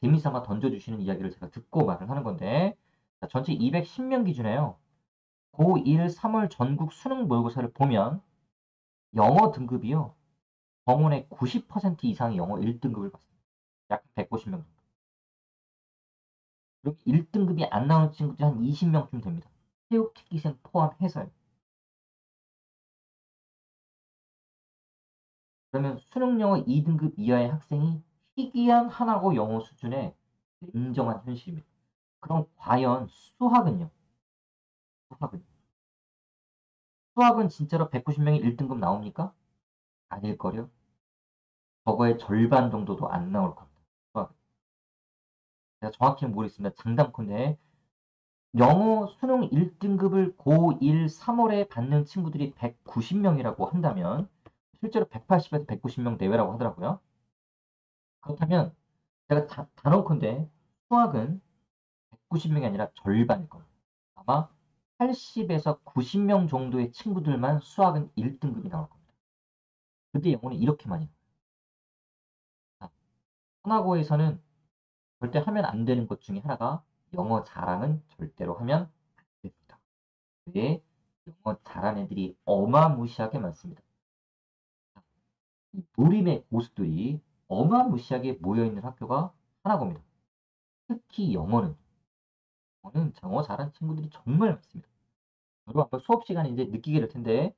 재미 삼아 던져주시는 이야기를 제가 듣고 말을 하는 건데 자, 전체 210명 기준에요. 고1 3월 전국 수능 모의고사를 보면 영어 등급이요. 정원의 90% 이상이 영어 1등급을 받습니다. 약 150명 정도. 그리고 1등급이 안 나오는 친구들이 한 20명쯤 됩니다. 체육 특기생 포함해서요. 그러면 수능 영어 2등급 이하의 학생이 희귀한 하나고 영어 수준의 냉정한 현실입니다. 그럼 과연 수학은요? 수학은? 수학은 진짜로 190명이 1등급 나옵니까? 아닐걸요? 저거의 절반 정도도 안 나올 겁니다. 수학은. 제가 정확히는 모르겠습니다. 장담컨대 영어 수능 1등급을 고1 3월에 받는 친구들이 190명이라고 한다면 실제로 180에서 190명 내외라고 하더라고요. 그렇다면 제가 단언컨대 수학은 190명이 아니라 절반일 겁니다. 아마 80에서 90명 정도의 친구들만 수학은 1등급이 나올 겁니다. 근데 영어는 이렇게 많이 나와요. 하나고에서는 절대 하면 안 되는 것 중에 하나가 영어 자랑은 절대로 하면 안 됩니다. 왜? 영어 잘하는 애들이 어마무시하게 많습니다. 무림의 고수들이 어마무시하게 모여있는 학교가 하나고입니다. 특히 영어는 영어 잘하는 친구들이 정말 많습니다. 여러분 아까 수업 시간에 이제 느끼게 될 텐데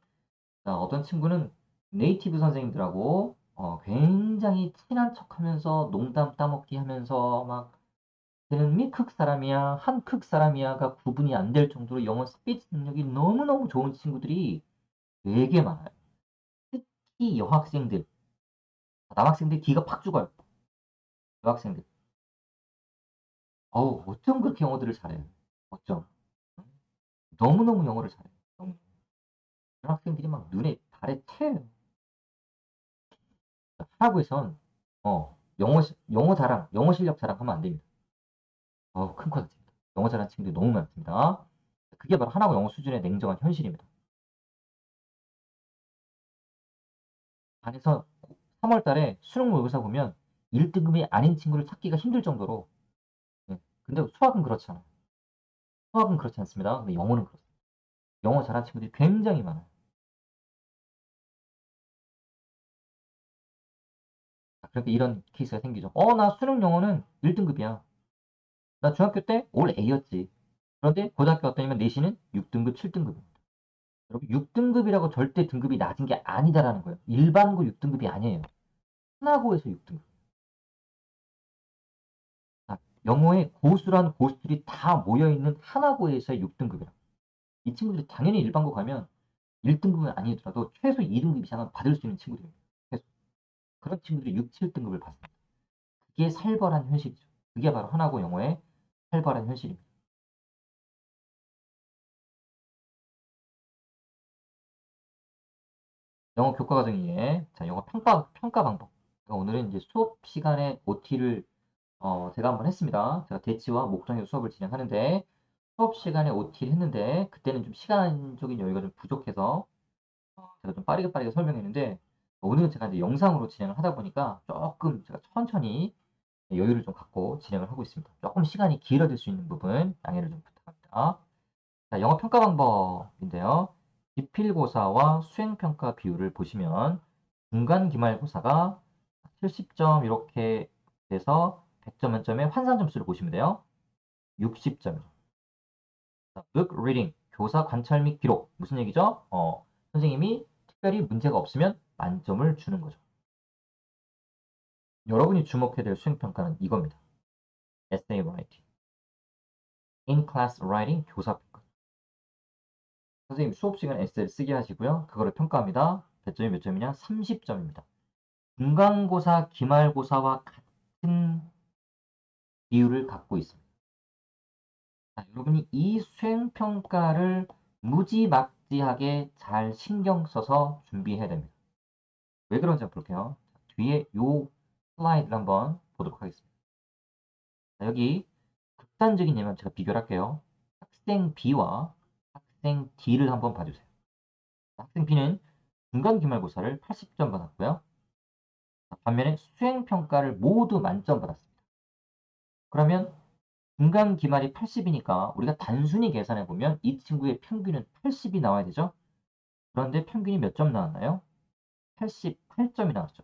자, 어떤 친구는 네이티브 선생님들하고 굉장히 친한 척하면서 농담 따먹기 하면서 막 쟤는 미국 사람이야, 한국 사람이야가 구분이 안 될 정도로 영어 스피치 능력이 너무너무 좋은 친구들이 되게 많아요. 특히 여학생들, 남학생들 기가 팍 죽어요. 여학생들. 어우, 어쩜 그렇게 영어들을 잘해요. 어쩜. 응? 너무너무 영어를 잘해요. 너무. 그런 학생들이 막 눈에 발에 채요. 하라고해선 영어 자랑, 영어 실력 자랑하면 안 됩니다. 어우, 큰 코 다칩니다. 영어 잘하는 친구들이 너무 많습니다. 그게 바로 하나고 영어 수준의 냉정한 현실입니다. 반에서 3월 달에 수능 모의고사 보면 1등급이 아닌 친구를 찾기가 힘들 정도로. 예. 근데 수학은 그렇지 않아요. 수학은 그렇지 않습니다. 근데 영어는 그렇습니다. 영어 잘하는 친구들이 굉장히 많아요. 그러니까 이런 케이스가 생기죠. 나 수능 영어는 1등급이야. 나 중학교 때 올 A였지. 그런데 고등학교 갔더니만 내신은 6등급, 7등급입니다. 여러분 6등급이라고 절대 등급이 낮은 게 아니다라는 거예요. 일반고 6등급이 아니에요. 하나고에서 6등급. 아, 영어에 고수란 고수들이 다 모여있는 하나고에서의 6등급이라. 이 친구들이 당연히 일반고 가면 1등급은 아니더라도 최소 2등급 이상은 받을 수 있는 친구들입니다. 최소. 그런 친구들이 6, 7등급을 받습니다. 그게 살벌한 현실이죠. 그게 바로 하나고 영어의 살벌한 현실입니다. 영어 교과 과정이에 자, 영어 평가 방법. 오늘은 이제 수업 시간에 OT를 제가 한번 했습니다. 제가 대치와 목적의 수업을 진행하는데 수업 시간에 OT를 했는데 그때는 좀 시간적인 여유가 좀 부족해서 제가 좀 빠르게 설명했는데 오늘은 제가 이제 영상으로 진행을 하다 보니까 조금 제가 천천히 여유를 좀 갖고 진행을 하고 있습니다. 조금 시간이 길어질 수 있는 부분 양해를 좀 부탁합니다. 자, 영어 평가 방법인데요. 기필고사와 수행평가 비율을 보시면 중간 기말고사가 70점 이렇게 돼서 100점 만점에 환산 점수를 보시면 돼요. 60점이죠. book reading, 교사 관찰 및 기록. 무슨 얘기죠? 선생님이 특별히 문제가 없으면 만점을 주는 거죠. 여러분이 주목해야 될 수행평가는 이겁니다. essay writing, in-class writing, 교사 평가. 선생님 수업 시간에 에세이를 쓰게 하시고요. 그거를 평가합니다. 배점이 몇 점이냐? 30점입니다. 중간고사, 기말고사와 같은 비율을 갖고 있습니다. 자, 여러분이 이 수행평가를 무지막지하게 잘 신경 써서 준비해야 됩니다. 왜 그런지 한번 볼게요. 자, 뒤에 요 슬라이드를 한번 보도록 하겠습니다. 자, 여기 극단적인 예만 제가 비교를 할게요. 학생 B와 학생 D를 한번 봐주세요. 학생 B는 중간 기말고사를 80점 받았고요. 반면에 수행평가를 모두 만점 받았습니다. 그러면 중간 기말이 80이니까 우리가 단순히 계산해 보면 이 친구의 평균은 80이 나와야 되죠. 그런데 평균이 몇 점 나왔나요? 88점이 나왔죠.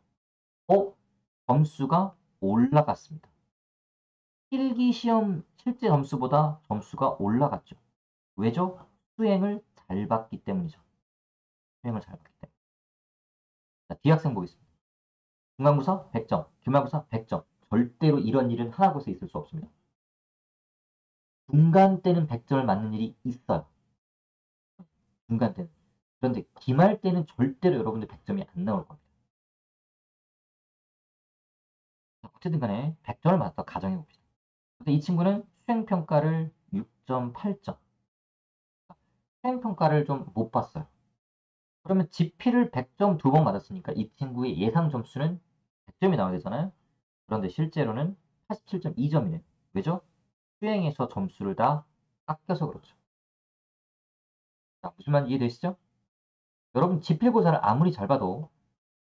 점수가 올라갔습니다. 필기 시험 실제 점수보다 점수가 올라갔죠. 왜죠? 수행을 잘 봤기 때문이죠. 수행을 잘 봤기 때문에. 자, D 학생 보겠습니다. 중간고사 100점, 기말고사 100점. 절대로 이런 일은 하나고사 있을 수 없습니다. 중간 때는 100점을 맞는 일이 있어요. 중간 때는. 그런데 기말 때는 절대로 여러분들 100점이 안 나올 겁니다. 어쨌든 간에 100점을 맞았다 가정해 봅시다. 근데 이 친구는 수행평가를 6.8점. 수행평가를 좀 못 봤어요. 그러면 지필을 100점 2번 맞았으니까 이 친구의 예상 점수는 100점이 나와야 되잖아요. 그런데 실제로는 87.2점이네요. 왜죠? 수행에서 점수를 다 깎여서 그렇죠. 자, 무슨 말인지 이해되시죠? 여러분 지필고사를 아무리 잘 봐도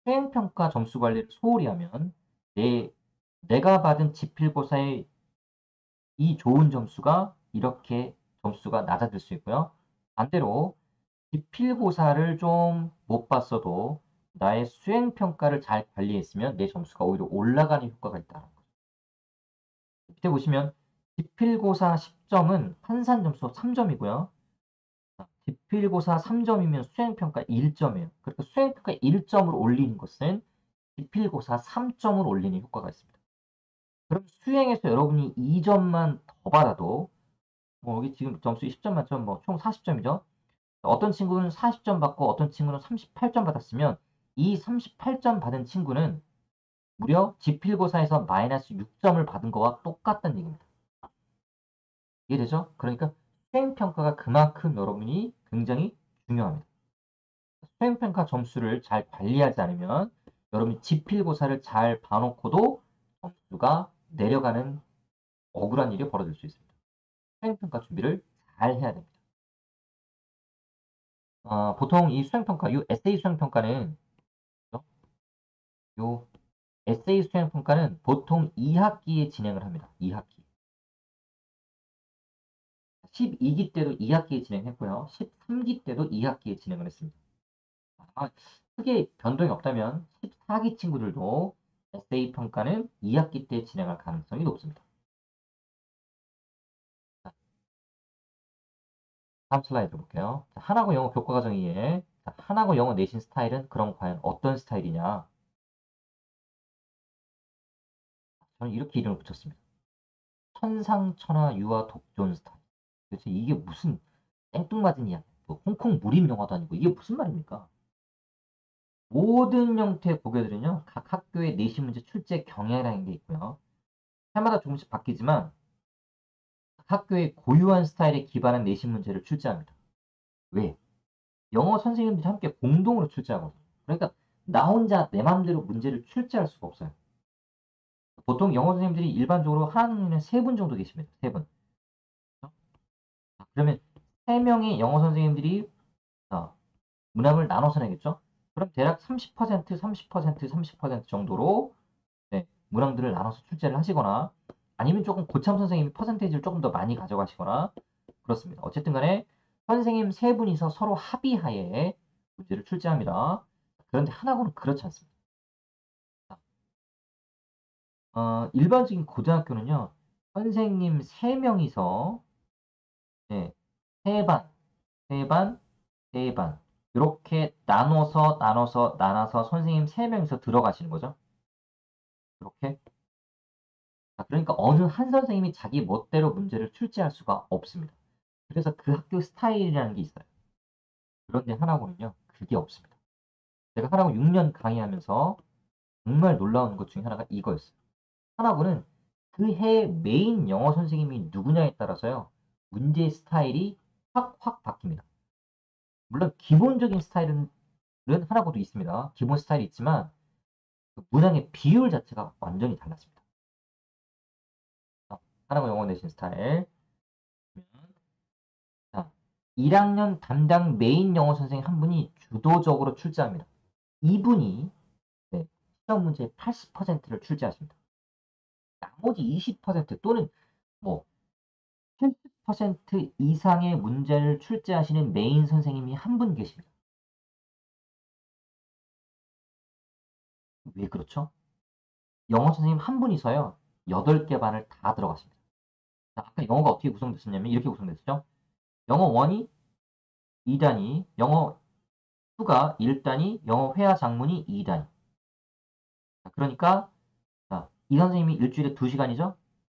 수행평가 점수 관리를 소홀히 하면 내가 받은 지필고사의 이 좋은 점수가 이렇게 점수가 낮아질 수 있고요. 반대로 기필고사를 좀 못 봤어도 나의 수행평가를 잘 관리했으면 내 점수가 오히려 올라가는 효과가 있다는 거죠. 밑에 보시면 기필고사 10점은 환산 점수 3점이고요. 기필고사 3점이면 수행평가 1점이에요. 그러니까 수행평가 1점을 올리는 것은 기필고사 3점을 올리는 효과가 있습니다. 그럼 수행에서 여러분이 2점만 더 받아도 뭐 여기 지금 점수 10점 만점 뭐 총 40점이죠. 어떤 친구는 40점 받고 어떤 친구는 38점 받았으면 이 38점 받은 친구는 무려 지필고사에서 마이너스 6점을 받은 거와 똑같다는 얘기입니다. 이해되죠? 그러니까 수행평가가 그만큼 여러분이 굉장히 중요합니다. 수행평가 점수를 잘 관리하지 않으면 여러분이 지필고사를 잘 봐놓고도 점수가 내려가는 억울한 일이 벌어질 수 있습니다. 수행평가 준비를 잘 해야 됩니다. 보통 이 수행평가, 이 에세이 수행평가는, 요 에세이 수행평가는 보통 2학기에 진행을 합니다. 2학기. 12기 때도 2학기에 진행했고요. 13기 때도 2학기에 진행을 했습니다. 아마 크게 변동이 없다면 14기 친구들도 에세이 평가는 2학기 때 진행할 가능성이 높습니다. 다음 슬라이드 볼게요. 한화고 영어 교과과정 2에 한화고 영어 내신 스타일은 그럼 과연 어떤 스타일이냐? 저는 이렇게 이름을 붙였습니다. 천상천하 유아 독존 스타일. 도대체 이게 무슨 생뚱맞은 이야기, 뭐 홍콩 무림 영화도 아니고 이게 무슨 말입니까? 모든 형태의 고교들은요, 각 학교의 내신 문제 출제 경향이라는 게 있고요. 해마다 조금씩 바뀌지만 각 학교의 고유한 스타일에 기반한 내신 문제를 출제합니다. 왜? 영어 선생님들이 함께 공동으로 출제하거든요. 그러니까 나 혼자 내 맘대로 문제를 출제할 수가 없어요. 보통 영어 선생님들이 일반적으로 하는 학년에 3분 정도 계십니다. 3분. 그러면 3명의 영어 선생님들이 문항을 나눠서 내겠죠? 그럼 대략 30%, 30%, 30% 정도로 문항들을 나눠서 출제를 하시거나 아니면 조금 고참 선생님이 퍼센테이지를 조금 더 많이 가져가시거나 그렇습니다. 어쨌든 간에 선생님 3분이서 서로 합의하에 문제를 출제합니다. 그런데 하나고는 그렇지 않습니다. 일반적인 고등학교는요. 선생님 3명이서 네, 3반, 3반, 3반 이렇게 나눠서 선생님 3명이서 들어가시는 거죠. 이렇게. 그러니까 어느 한 선생님이 자기 멋대로 문제를 출제할 수가 없습니다. 그래서 그 학교 스타일이라는 게 있어요. 그런데 하나고는요. 그게 없습니다. 제가 하나고 6년 강의하면서 정말 놀라운 것 중에 하나가 이거였어요. 하나고는 그 해의 메인 영어 선생님이 누구냐에 따라서요. 문제 스타일이 확확 바뀝니다. 물론 기본적인 스타일은 하나고도 있습니다. 기본 스타일이 있지만 그 문항의 비율 자체가 완전히 달랐습니다. 하나고 영어 내신 스타일. 자, 1학년 담당 메인 영어 선생님 한 분이 주도적으로 출제합니다. 이분이 시험 문제의 80%를 출제하십니다. 나머지 20% 또는 뭐 70% 이상의 문제를 출제하시는 메인 선생님이 한 분 계십니다. 왜 그렇죠? 영어 선생님 한 분이서요. 8개 반을 다 들어가십니다. 자, 아까 영어가 어떻게 구성됐었냐면 이렇게 구성됐죠. 영어 1이 2단위, 영어 2가 1단위, 영어 회화 작문이 2단위. 그러니까 이 선생님이 일주일에 2시간이죠?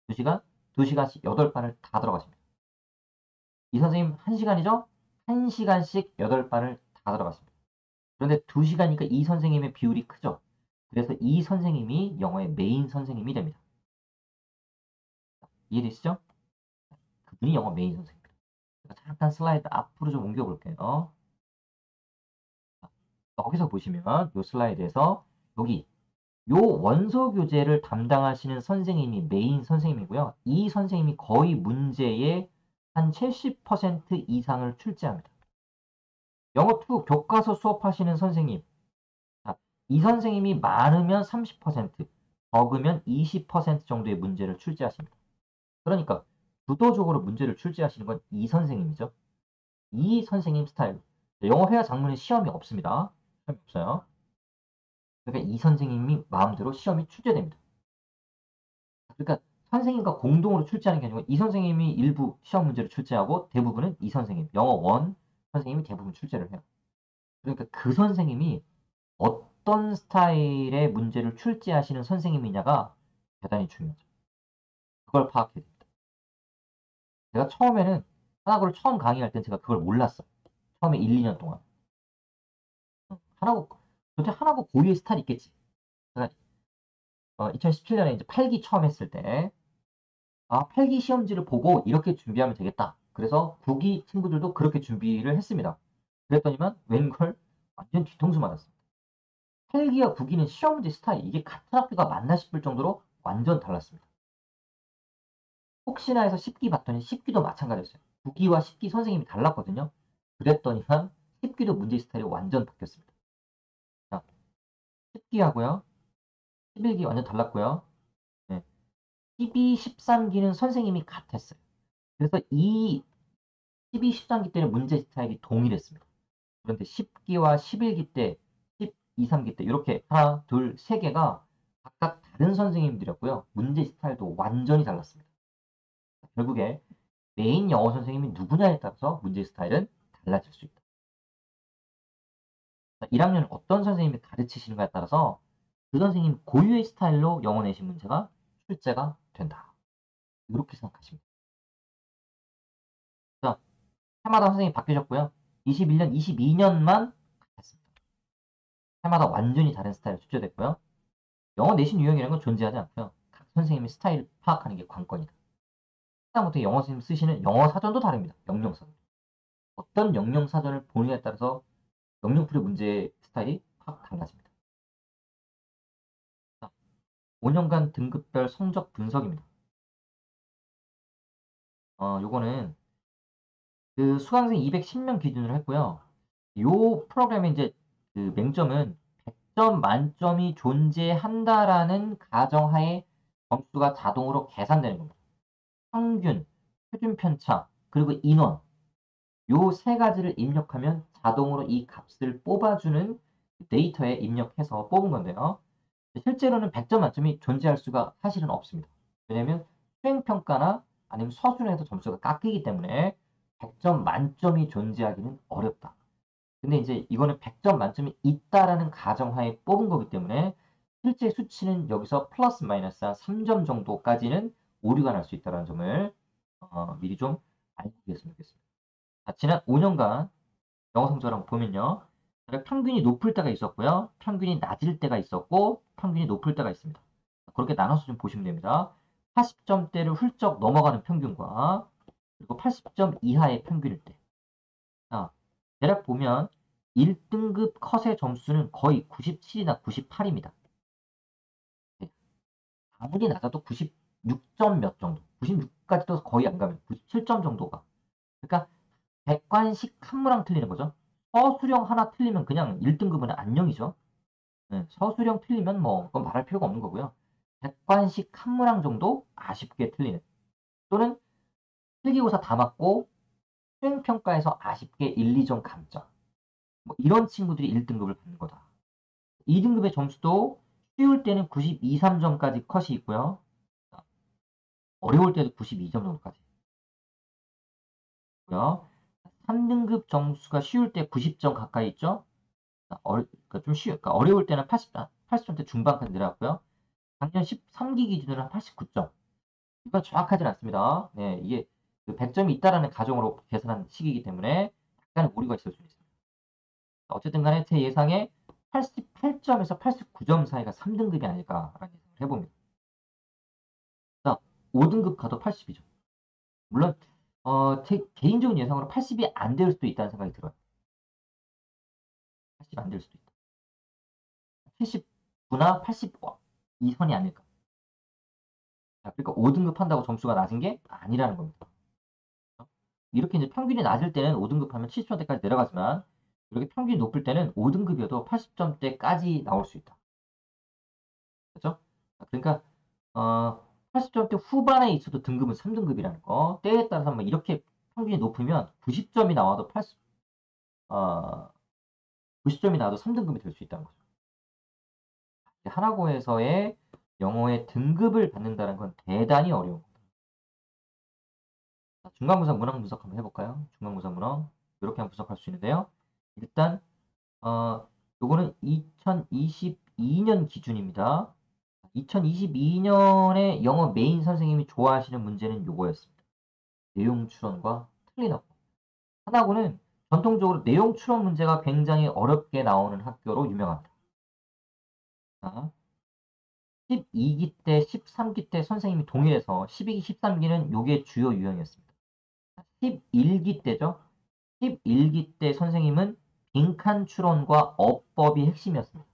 2시간? 2시간씩 8반을 다 들어가십니다. 이 선생님 1시간이죠? 1시간씩 8반을 다 들어갔습니다. 그런데 2시간이니까 이 선생님의 비율이 크죠? 그래서 이 선생님이 영어의 메인 선생님이 됩니다. 이해되시죠? 그분이 영어 메인 선생님입니다. 잠깐 슬라이드 앞으로 좀 옮겨볼게요. 여기서 보시면 이 슬라이드에서 여기 요 원서 교재를 담당하시는 선생님이 메인 선생님이고요. 이 선생님이 거의 문제의 한 70% 이상을 출제합니다. 영어 2 교과서 수업하시는 선생님. 이 선생님이 많으면 30%, 적으면 20% 정도의 문제를 출제하십니다. 그러니까 주도적으로 문제를 출제하시는 건 이 선생님이죠. 이 선생님 스타일. 영어 회화 작문에 시험이 없습니다. 시험이 없어요. 그러니까 이 선생님이 마음대로 시험이 출제됩니다. 그러니까 선생님과 공동으로 출제하는 게 아니고 이 선생님이 일부 시험 문제를 출제하고 대부분은 이 선생님, 영어 1 선생님이 대부분 출제를 해요. 그러니까 그 선생님이 어떤 스타일의 문제를 출제하시는 선생님이냐가 대단히 중요하죠. 그걸 파악해야 됩니다. 제가 처음에는 하나고를 처음 강의할 땐 제가 그걸 몰랐어요. 처음에 1-2년 동안. 하나고 도대체 하나고 고유의 스타일이 있겠지. 제가 2017년에 이제 8기 처음 했을 때 8기 시험지를 보고 이렇게 준비하면 되겠다. 그래서 9기 친구들도 그렇게 준비를 했습니다. 그랬더니만 웬걸 완전 뒤통수 맞았습니다. 8기와 9기는 시험 문제 스타일이 이게 같은 학교가 맞나 싶을 정도로 완전 달랐습니다. 혹시나 해서 10기 봤더니 10기도 마찬가지였어요. 9기와 10기 선생님이 달랐거든요. 그랬더니만 10기도 문제 스타일이 완전 바뀌었습니다. 자, 10기하고요. 11기 완전 달랐고요. 네. 12, 13기는 선생님이 같았어요. 그래서 이 12, 13기 때는 문제 스타일이 동일했습니다. 그런데 10기와 11기 때, 12, 3기 때 이렇게 하나, 둘, 세 개가 각각 다른 선생님들이었고요. 문제 스타일도 완전히 달랐습니다. 결국에 메인 영어 선생님이 누구냐에 따라서 문제 스타일은 달라질 수 있다. 1학년은 어떤 선생님이 가르치시는가에 따라서 그 선생님 고유의 스타일로 영어 내신 문제가 출제가 된다. 이렇게 생각하시면 됩니다. 자, 해마다 선생님이 바뀌셨고요. 21년, 22년만 같았습니다. 해마다 완전히 다른 스타일로 출제됐고요. 영어 내신 유형이라는 건 존재하지 않고요. 각 선생님의 스타일을 파악하는 게 관건이다. 그다음부터 영어 선생님 쓰시는 영어 사전도 다릅니다. 영영사전. 어떤 영영사전을 보느냐에 따라서 영영풀이 문제 스타일이 확 달라집니다. 자, 5년간 등급별 성적 분석입니다. 요거는 그 수강생 210명 기준으로 했고요. 요 프로그램의 이제 그 맹점은 100점 만점이 존재한다라는 가정하에 점수가 자동으로 계산되는 겁니다. 평균, 표준 편차, 그리고 인원 요 세 가지를 입력하면 자동으로 이 값을 뽑아주는 데이터에 입력해서 뽑은 건데요. 실제로는 100점 만점이 존재할 수가 사실은 없습니다. 왜냐면 수행평가나 아니면 서술에서 점수가 깎이기 때문에 100점 만점이 존재하기는 어렵다. 근데 이제 이거는 100점 만점이 있다라는 가정하에 뽑은 거기 때문에 실제 수치는 여기서 플러스 마이너스 한 3점 정도까지는 오류가 날 수 있다는 점을 미리 좀 알고 계셨으면 좋겠습니다. 지난 5년간 영어 성적을 한번 보면요. 평균이 높을 때가 있었고요. 평균이 낮을 때가 있었고 평균이 높을 때가 있습니다. 그렇게 나눠서 좀 보시면 됩니다. 80점대를 훌쩍 넘어가는 평균과 그리고 80점 이하의 평균일 때. 자, 대략 보면 1등급 컷의 점수는 거의 97이나 98입니다. 아무리 낮아도 96점 몇 정도, 96까지도 거의 안 가면 97점 정도가. 그러니까 객관식 한 문항 틀리는 거죠. 서술형 하나 틀리면 그냥 1등급은 안녕이죠. 네, 서술형 틀리면 뭐 그건 말할 필요가 없는 거고요. 객관식 한 문항 정도 아쉽게 틀리는 또는 필기고사 다 맞고 수행평가에서 아쉽게 1, 2점 감점 뭐 이런 친구들이 1등급을 받는 거다. 2등급의 점수도 쉬울 때는 92, 3점까지 컷이 있고요. 어려울 때도 92점 정도까지 있고요. 3등급 점수가 쉬울 때 90점 가까이 있죠. 그러니까 좀 그러니까 어려울 때는 80점대 중반까지 내려갔고요. 작년 13기 기준으로 한 89점. 이건 정확하진 않습니다. 네, 이게 그 100점이 있다라는 가정으로 계산한 시기이기 때문에 약간의 오류가 있을 수 있습니다. 어쨌든 간에 제 예상에 88점에서 89점 사이가 3등급이 아닐까라는 예상을 해봅니다. 자, 5등급 가도 82점. 물론 제 개인적인 예상으로 80이 안 될 수도 있다는 생각이 들어요. 80 안 될 수도 있다. 79나 80 이선이 아닐까. 자, 그러니까 5등급 한다고 점수가 낮은 게 아니라는 겁니다. 이렇게 이제 평균이 낮을 때는 5등급 하면 70점대까지 내려가지만 이렇게 평균이 높을 때는 5등급이어도 80점대까지 나올 수 있다. 그죠? 그러니까 80점대 후반에 있어도 등급은 3등급이라는 거. 때에 따라서 뭐 이렇게 평균이 높으면 90점이 나와도 90점이 나와도 3등급이 될 수 있다는 거죠. 하나고에서의 영어의 등급을 받는다는 건 대단히 어려운 겁니다. 중간고사 문항 분석 한번 해볼까요? 중간고사 문항 이렇게 한번 분석할 수 있는데요. 일단 요거는 2022년 기준입니다. 2022년에 영어 메인 선생님이 좋아하시는 문제는 요거였습니다. 내용 추론과 틀린 어법. 하나고는 전통적으로 내용 추론 문제가 굉장히 어렵게 나오는 학교로 유명합니다. 자, 12기 때, 13기 때 선생님이 동일해서 12기, 13기는 요게 주요 유형이었습니다. 11기 때죠. 11기 때 선생님은 빈칸 추론과 어법이 핵심이었습니다.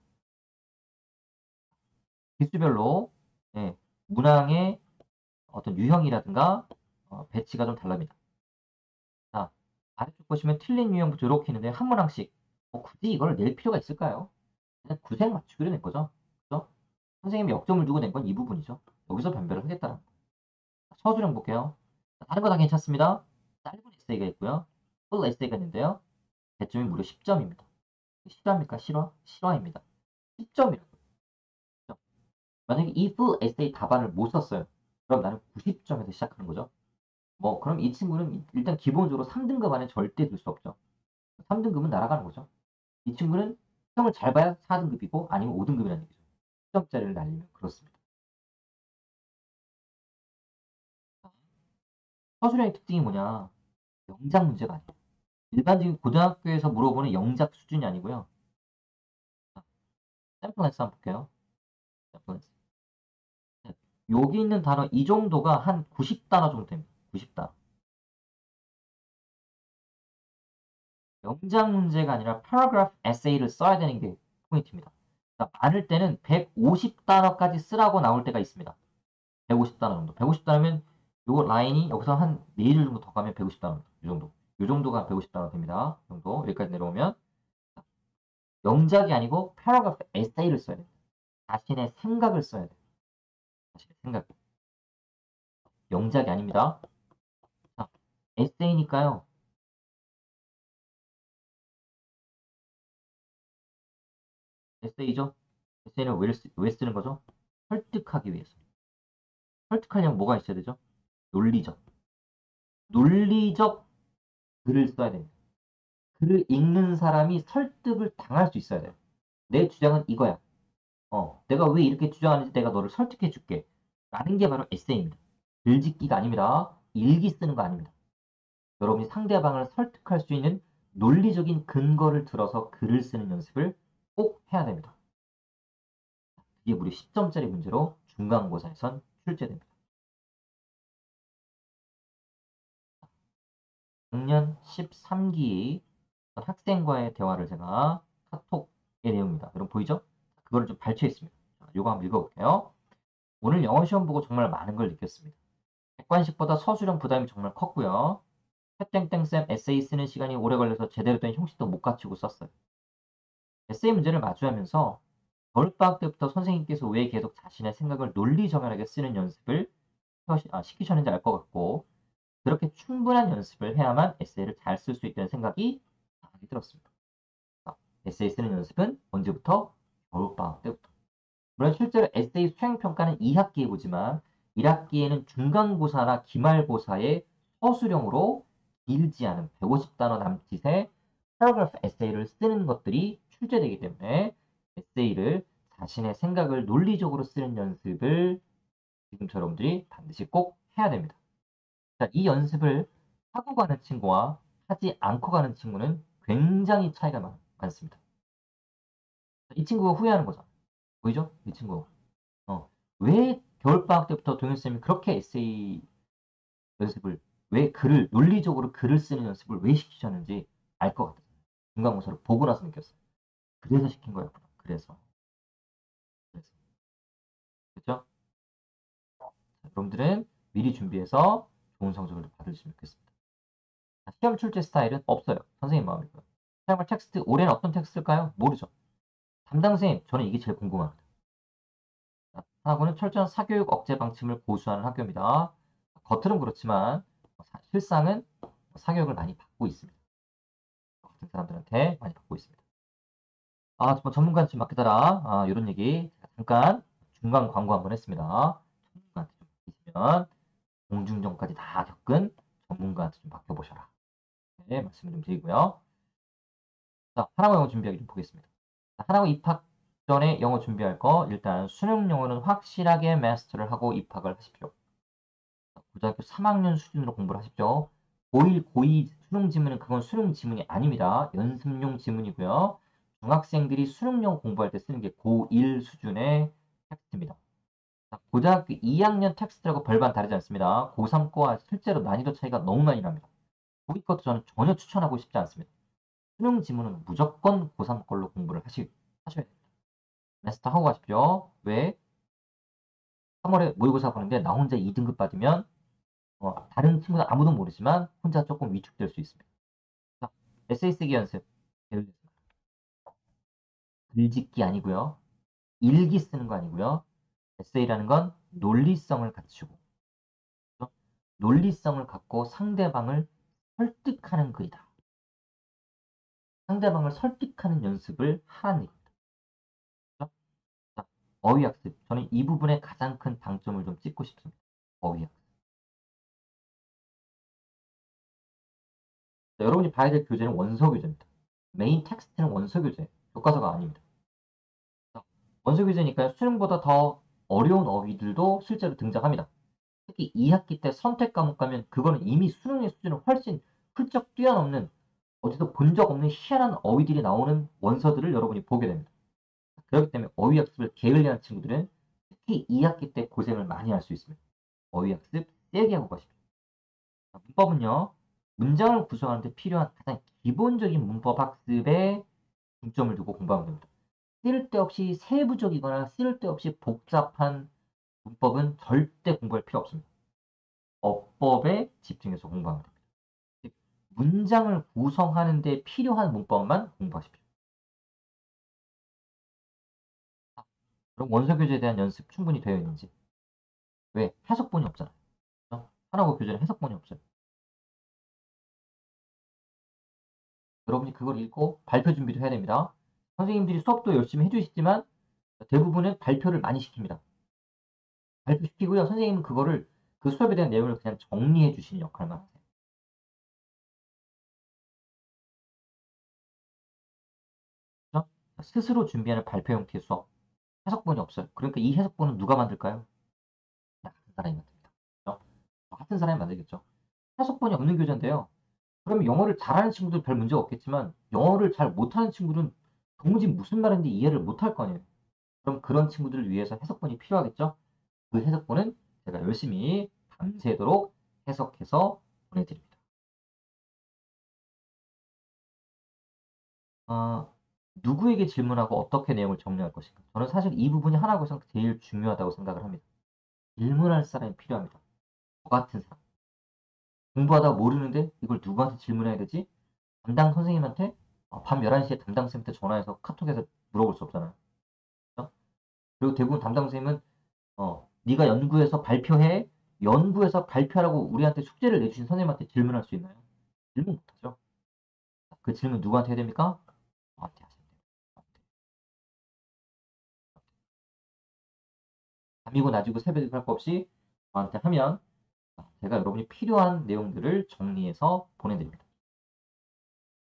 기수별로 예, 문항의 어떤 유형이라든가 배치가 좀 다릅니다. 자, 아래쪽 보시면 틀린 유형부터 이렇게 있는데 한 문항씩 굳이 이걸 낼 필요가 있을까요? 그냥 구색 맞추기로 낸 거죠. 그죠? 선생님이 역점을 두고 낸 건 이 부분이죠. 여기서 변별을 하겠다는 거. 서술형 볼게요. 다른 거 다 괜찮습니다. 짧은 에세이가 있고요. 풀 에세이가 있는데요. 배점이 무려 10점입니다. 실화입니까? 실화? 실화입니다. 10점이라고. 만약에 이 풀 에세이 답안을 못 썼어요. 그럼 나는 90점에서 시작하는 거죠. 뭐 그럼 이 친구는 일단 기본적으로 3등급 안에 절대 들 수 없죠. 3등급은 날아가는 거죠. 이 친구는 시험을 잘 봐야 4등급이고 아니면 5등급이라는 얘기죠. 10점짜리를 날리면 그렇습니다. 서술형의 특징이 뭐냐? 영작 문제가 아니에요. 일반적인 고등학교에서 물어보는 영작 수준이 아니고요. 샘플 랜스 한번 볼게요. 샘플 랜스. 여기 있는 단어 이 정도가 한 90단어 정도 됩니다. 90단어. 영작 문제가 아니라 paragraph essay를 써야 되는 게 포인트입니다. 많을 때는 150단어까지 쓰라고 나올 때가 있습니다. 150단어 정도. 150단어면 요 라인이 여기서 한 4줄 정도 더 가면 150단어. 이 정도. 요 정도가 150단어 됩니다. 이 정도. 여기까지 내려오면 영작이 아니고 paragraph essay를 써야 돼요. 자신의 생각을 써야 돼요. 자신의 생각. 영작이 아닙니다. 자, 에세이니까요. 에세이죠? 에세이는 왜 쓰는 거죠? 설득하기 위해서. 설득하려면 뭐가 있어야 되죠? 논리적. 논리적 글을 써야 됩니다. 글을 읽는 사람이 설득을 당할 수 있어야 돼요. 내 주장은 이거야. 내가 왜 이렇게 주장하는지 내가 너를 설득해 줄게. 라는 게 바로 에세이입니다. 글짓기가 아닙니다. 일기 쓰는 거 아닙니다. 여러분이 상대방을 설득할 수 있는 논리적인 근거를 들어서 글을 쓰는 연습을 꼭 해야 됩니다. 이게 무려 10점짜리 문제로 중간고사에선 출제됩니다. 작년 13기 학생과의 대화를 제가 카톡의 내용입니다. 여러분 보이죠? 그거를 좀 발췌했습니다. 이거 한번 읽어볼게요. 오늘 영어 시험 보고 정말 많은 걸 느꼈습니다. 객관식보다 서술형 부담이 정말 컸고요. 땡땡쌤 에세이 쓰는 시간이 오래 걸려서 제대로 된 형식도 못 갖추고 썼어요. 에세이 문제를 마주하면서 겨울방학 때부터 선생님께서 왜 계속 자신의 생각을 논리정연하게 쓰는 연습을 시키셨는지 알 것 같고 그렇게 충분한 연습을 해야만 에세이를 잘 쓸 수 있다는 생각이 강하게 들었습니다. 에세이 쓰는 연습은 언제부터? 겨울방학 때부터. 물론 실제로 에세이 수행평가는 2학기에 보지만 1학기에는 중간고사나 기말고사의 서술형으로 길지 않은 150단어 남짓의 paragraph 에세이를 쓰는 것들이 출제되기 때문에 에세이를 자신의 생각을 논리적으로 쓰는 연습을 지금 여러분들이 반드시 꼭 해야 됩니다. 자, 이 연습을 하고 가는 친구와 하지 않고 가는 친구는 굉장히 차이가 많습니다. 이 친구가 후회하는 거죠. 보이죠? 이 친구. 왜 겨울방학 때부터 동현쌤이 그렇게 에세이 연습을, 왜 글을, 논리적으로 글을 쓰는 연습을 왜 시키셨는지 알 것 같아요. 중간고사를 보고 나서 느꼈어요. 그래서 시킨 거였구나. 그래서. 그렇죠? 여러분들은 미리 준비해서 좋은 성적을 받으시면 좋겠습니다. 시험 출제 스타일은 없어요. 선생님 마음이고요. 사용할 텍스트, 올해는 어떤 텍스트일까요? 모르죠. 담당 선생님, 저는 이게 제일 궁금합니다. 하나고는 철저한 사교육 억제 방침을 고수하는 학교입니다. 겉으로는 그렇지만 실상은 사교육을 많이 받고 있습니다. 같은 사람들한테 많이 받고 있습니다. 뭐 전문가한테 좀 맡겨달라. 이런 얘기 잠깐 중간 광고 한번 했습니다. 전문가한테 좀 맡기시면 공중전까지 다 겪은 전문가한테 좀 맡겨보셔라. 네, 말씀을 좀 드리고요. 자, 하나고 영어 준비하기 좀 보겠습니다. 하나고 입학 전에 영어 준비할 거 일단 수능 영어는 확실하게 마스터를 하고 입학을 하십시오. 고등학교 3학년 수준으로 공부를 하십시오. 고1, 고2 수능 지문은 그건 수능 지문이 아닙니다. 연습용 지문이고요. 중학생들이 수능 영어 공부할 때 쓰는 게 고1 수준의 텍스트입니다. 고등학교 2학년 텍스트라고 별반 다르지 않습니다. 고3 거와 실제로 난이도 차이가 너무 많이 납니다. 고2 것도 저는 전혀 추천하고 싶지 않습니다. 수능 지문은 무조건 고3 걸로 공부를 하셔야 됩니다. 마스터 하고 가십시오. 왜? 3월에 모의고사 보는데 나 혼자 2등급 받으면 다른 친구들 아무도 모르지만 혼자 조금 위축될 수 있습니다. 자, 에세이 쓰기 연습. 예를 들어서 글짓기 아니고요. 일기 쓰는 거 아니고요. 에세이라는 건 논리성을 갖추고 논리성을 갖고 상대방을 설득하는 글이다. 상대방을 설득하는 연습을 하라는 얘기입니다. 그렇죠? 자, 어휘학습. 저는 이 부분에 가장 큰 방점을 좀 찍고 싶습니다. 어휘학습. 자, 여러분이 봐야 될 교재는 원서 교재입니다. 메인 텍스트는 원서 교재, 교과서가 아닙니다. 자, 원서 교재니까요. 수능보다 더 어려운 어휘들도 실제로 등장합니다. 특히 2학기 때 선택 과목 가면 그거는 이미 수능의 수준을 훨씬 훌쩍 뛰어넘는 어디서 본 적 없는 희한한 어휘들이 나오는 원서들을 여러분이 보게 됩니다. 그렇기 때문에 어휘학습을 게을리한 친구들은 특히 2학기 때 고생을 많이 할 수 있습니다. 어휘학습 세게 하고 가십시오. 자, 문법은요. 문장을 구성하는 데 필요한 가장 기본적인 문법 학습에 중점을 두고 공부하면 됩니다. 쓸데없이 세부적이거나 쓸데없이 복잡한 문법은 절대 공부할 필요 없습니다. 어법에 집중해서 공부하면 됩니다. 즉, 문장을 구성하는 데 필요한 문법만 공부하십시오. 그럼 원서 교재에 대한 연습 충분히 되어 있는지. 왜? 해석본이 없잖아요. 하나고 교재는 해석본이 없어요. 여러분이 그걸 읽고 발표 준비도 해야 됩니다. 선생님들이 수업도 열심히 해주시지만 대부분은 발표를 많이 시킵니다. 발표시키고요. 선생님은 그거를 그 수업에 대한 내용을 그냥 정리해 주시는 역할만 하세요. 그죠? 스스로 준비하는 발표 형태의 수업. 해석본이 없어요. 그러니까 이 해석본은 누가 만들까요? 나 같은 사람이 만듭니다. 그죠? 저 같은 사람이 만들겠죠. 해석본이 없는 교재인데요. 그러면 영어를 잘하는 친구들 별 문제가 없겠지만 영어를 잘 못하는 친구는 도무지 무슨 말인지 이해를 못할 거 아니에요. 그럼 그런 친구들을 위해서 해석본이 필요하겠죠? 그 해석본은 제가 열심히 밤새도록 해석해서 보내드립니다. 어, 누구에게 질문하고 어떻게 내용을 정리할 것인가? 저는 사실 이 부분이 하나고서 제일 중요하다고 생각을 합니다. 질문할 사람이 필요합니다. 저 같은 사람. 공부하다가 모르는데 이걸 누구한테 질문해야 되지? 담당 선생님한테 밤 11시에 담당 선생님한테 전화해서 카톡해서 물어볼 수 없잖아요. 그죠? 그리고 대부분 담당 선생님은 네가 연구해서 발표해. 연구해서 발표하라고 우리한테 숙제를 내주신 선생님한테 질문할 수 있나요? 질문 못하죠. 그 질문 누구한테 해야 됩니까? 저한테 하세요. 저한테. 밤이고 낮이고 새벽이고 할 거 없이 저한테 하면 제가 여러분이 필요한 내용들을 정리해서 보내드립니다.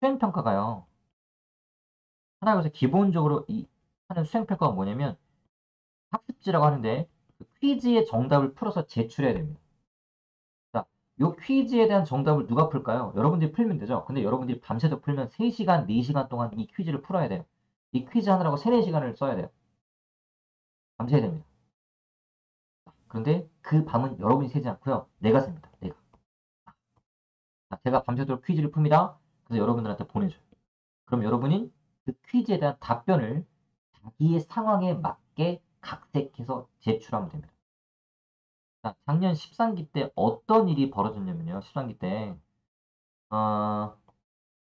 수행평가가요. 하나에서 기본적으로 하는 수행평가가 뭐냐면 학습지라고 하는데 그 퀴즈의 정답을 풀어서 제출해야 됩니다. 자, 요 퀴즈에 대한 정답을 누가 풀까요? 여러분들이 풀면 되죠. 근데 여러분들이 밤새도록 풀면 3시간, 4시간 동안 이 퀴즈를 풀어야 돼요. 이 퀴즈 하느라고 3, 4시간을 써야 돼요. 밤새야 됩니다. 그런데 그 밤은 여러분이 새지 않고요. 내가 셉니다. 내가. 자, 제가 밤새도록 퀴즈를 풉니다. 그래서 여러분들한테 보내줘요. 그럼 여러분이 그 퀴즈에 대한 답변을 자기의 상황에 맞게 각색해서 제출하면 됩니다. 자, 작년 13기 때 어떤 일이 벌어졌냐면요. 13기 때 어,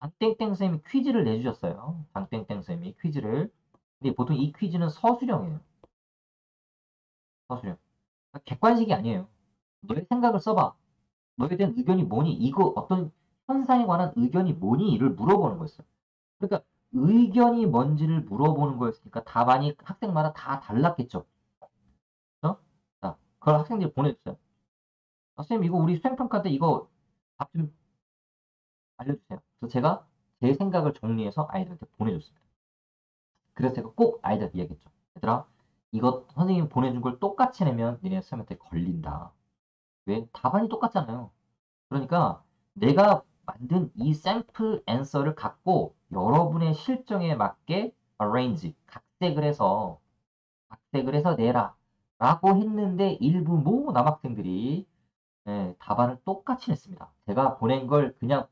장땡땡 선생님이 퀴즈를 내주셨어요. 장땡땡 선생님이 퀴즈를. 근데 보통 이 퀴즈는 서술형이에요. 서술형. 그러니까 객관식이 아니에요. 너의 생각을 써봐. 너에 대한 의견이 뭐니? 이거 어떤 현상에 관한 의견이 뭐니? 이를 물어보는 거였어요. 그러니까 의견이 뭔지를 물어보는 거였으니까 답안이 학생마다 다 달랐겠죠. 그죠? 자, 그걸 학생들이 보내줬어요. 선생님 이거 우리 수행평가 때 이거 답 좀 알려주세요. 그래서 제가 제 생각을 정리해서 아이들한테 보내줬습니다. 그래서 제가 꼭 아이들한테 이야기했죠. 얘들아, 이거 선생님이 보내준 걸 똑같이 내면 니네 시험한테 걸린다. 왜? 답안이 똑같잖아요. 그러니까 내가 만든 이 샘플 앤서를 갖고 여러분의 실정에 맞게 arrange, 각색을 해서 내라. 라고 했는데 일부 모 남학생들이 예, 답안을 똑같이 냈습니다. 제가 보낸 걸 그냥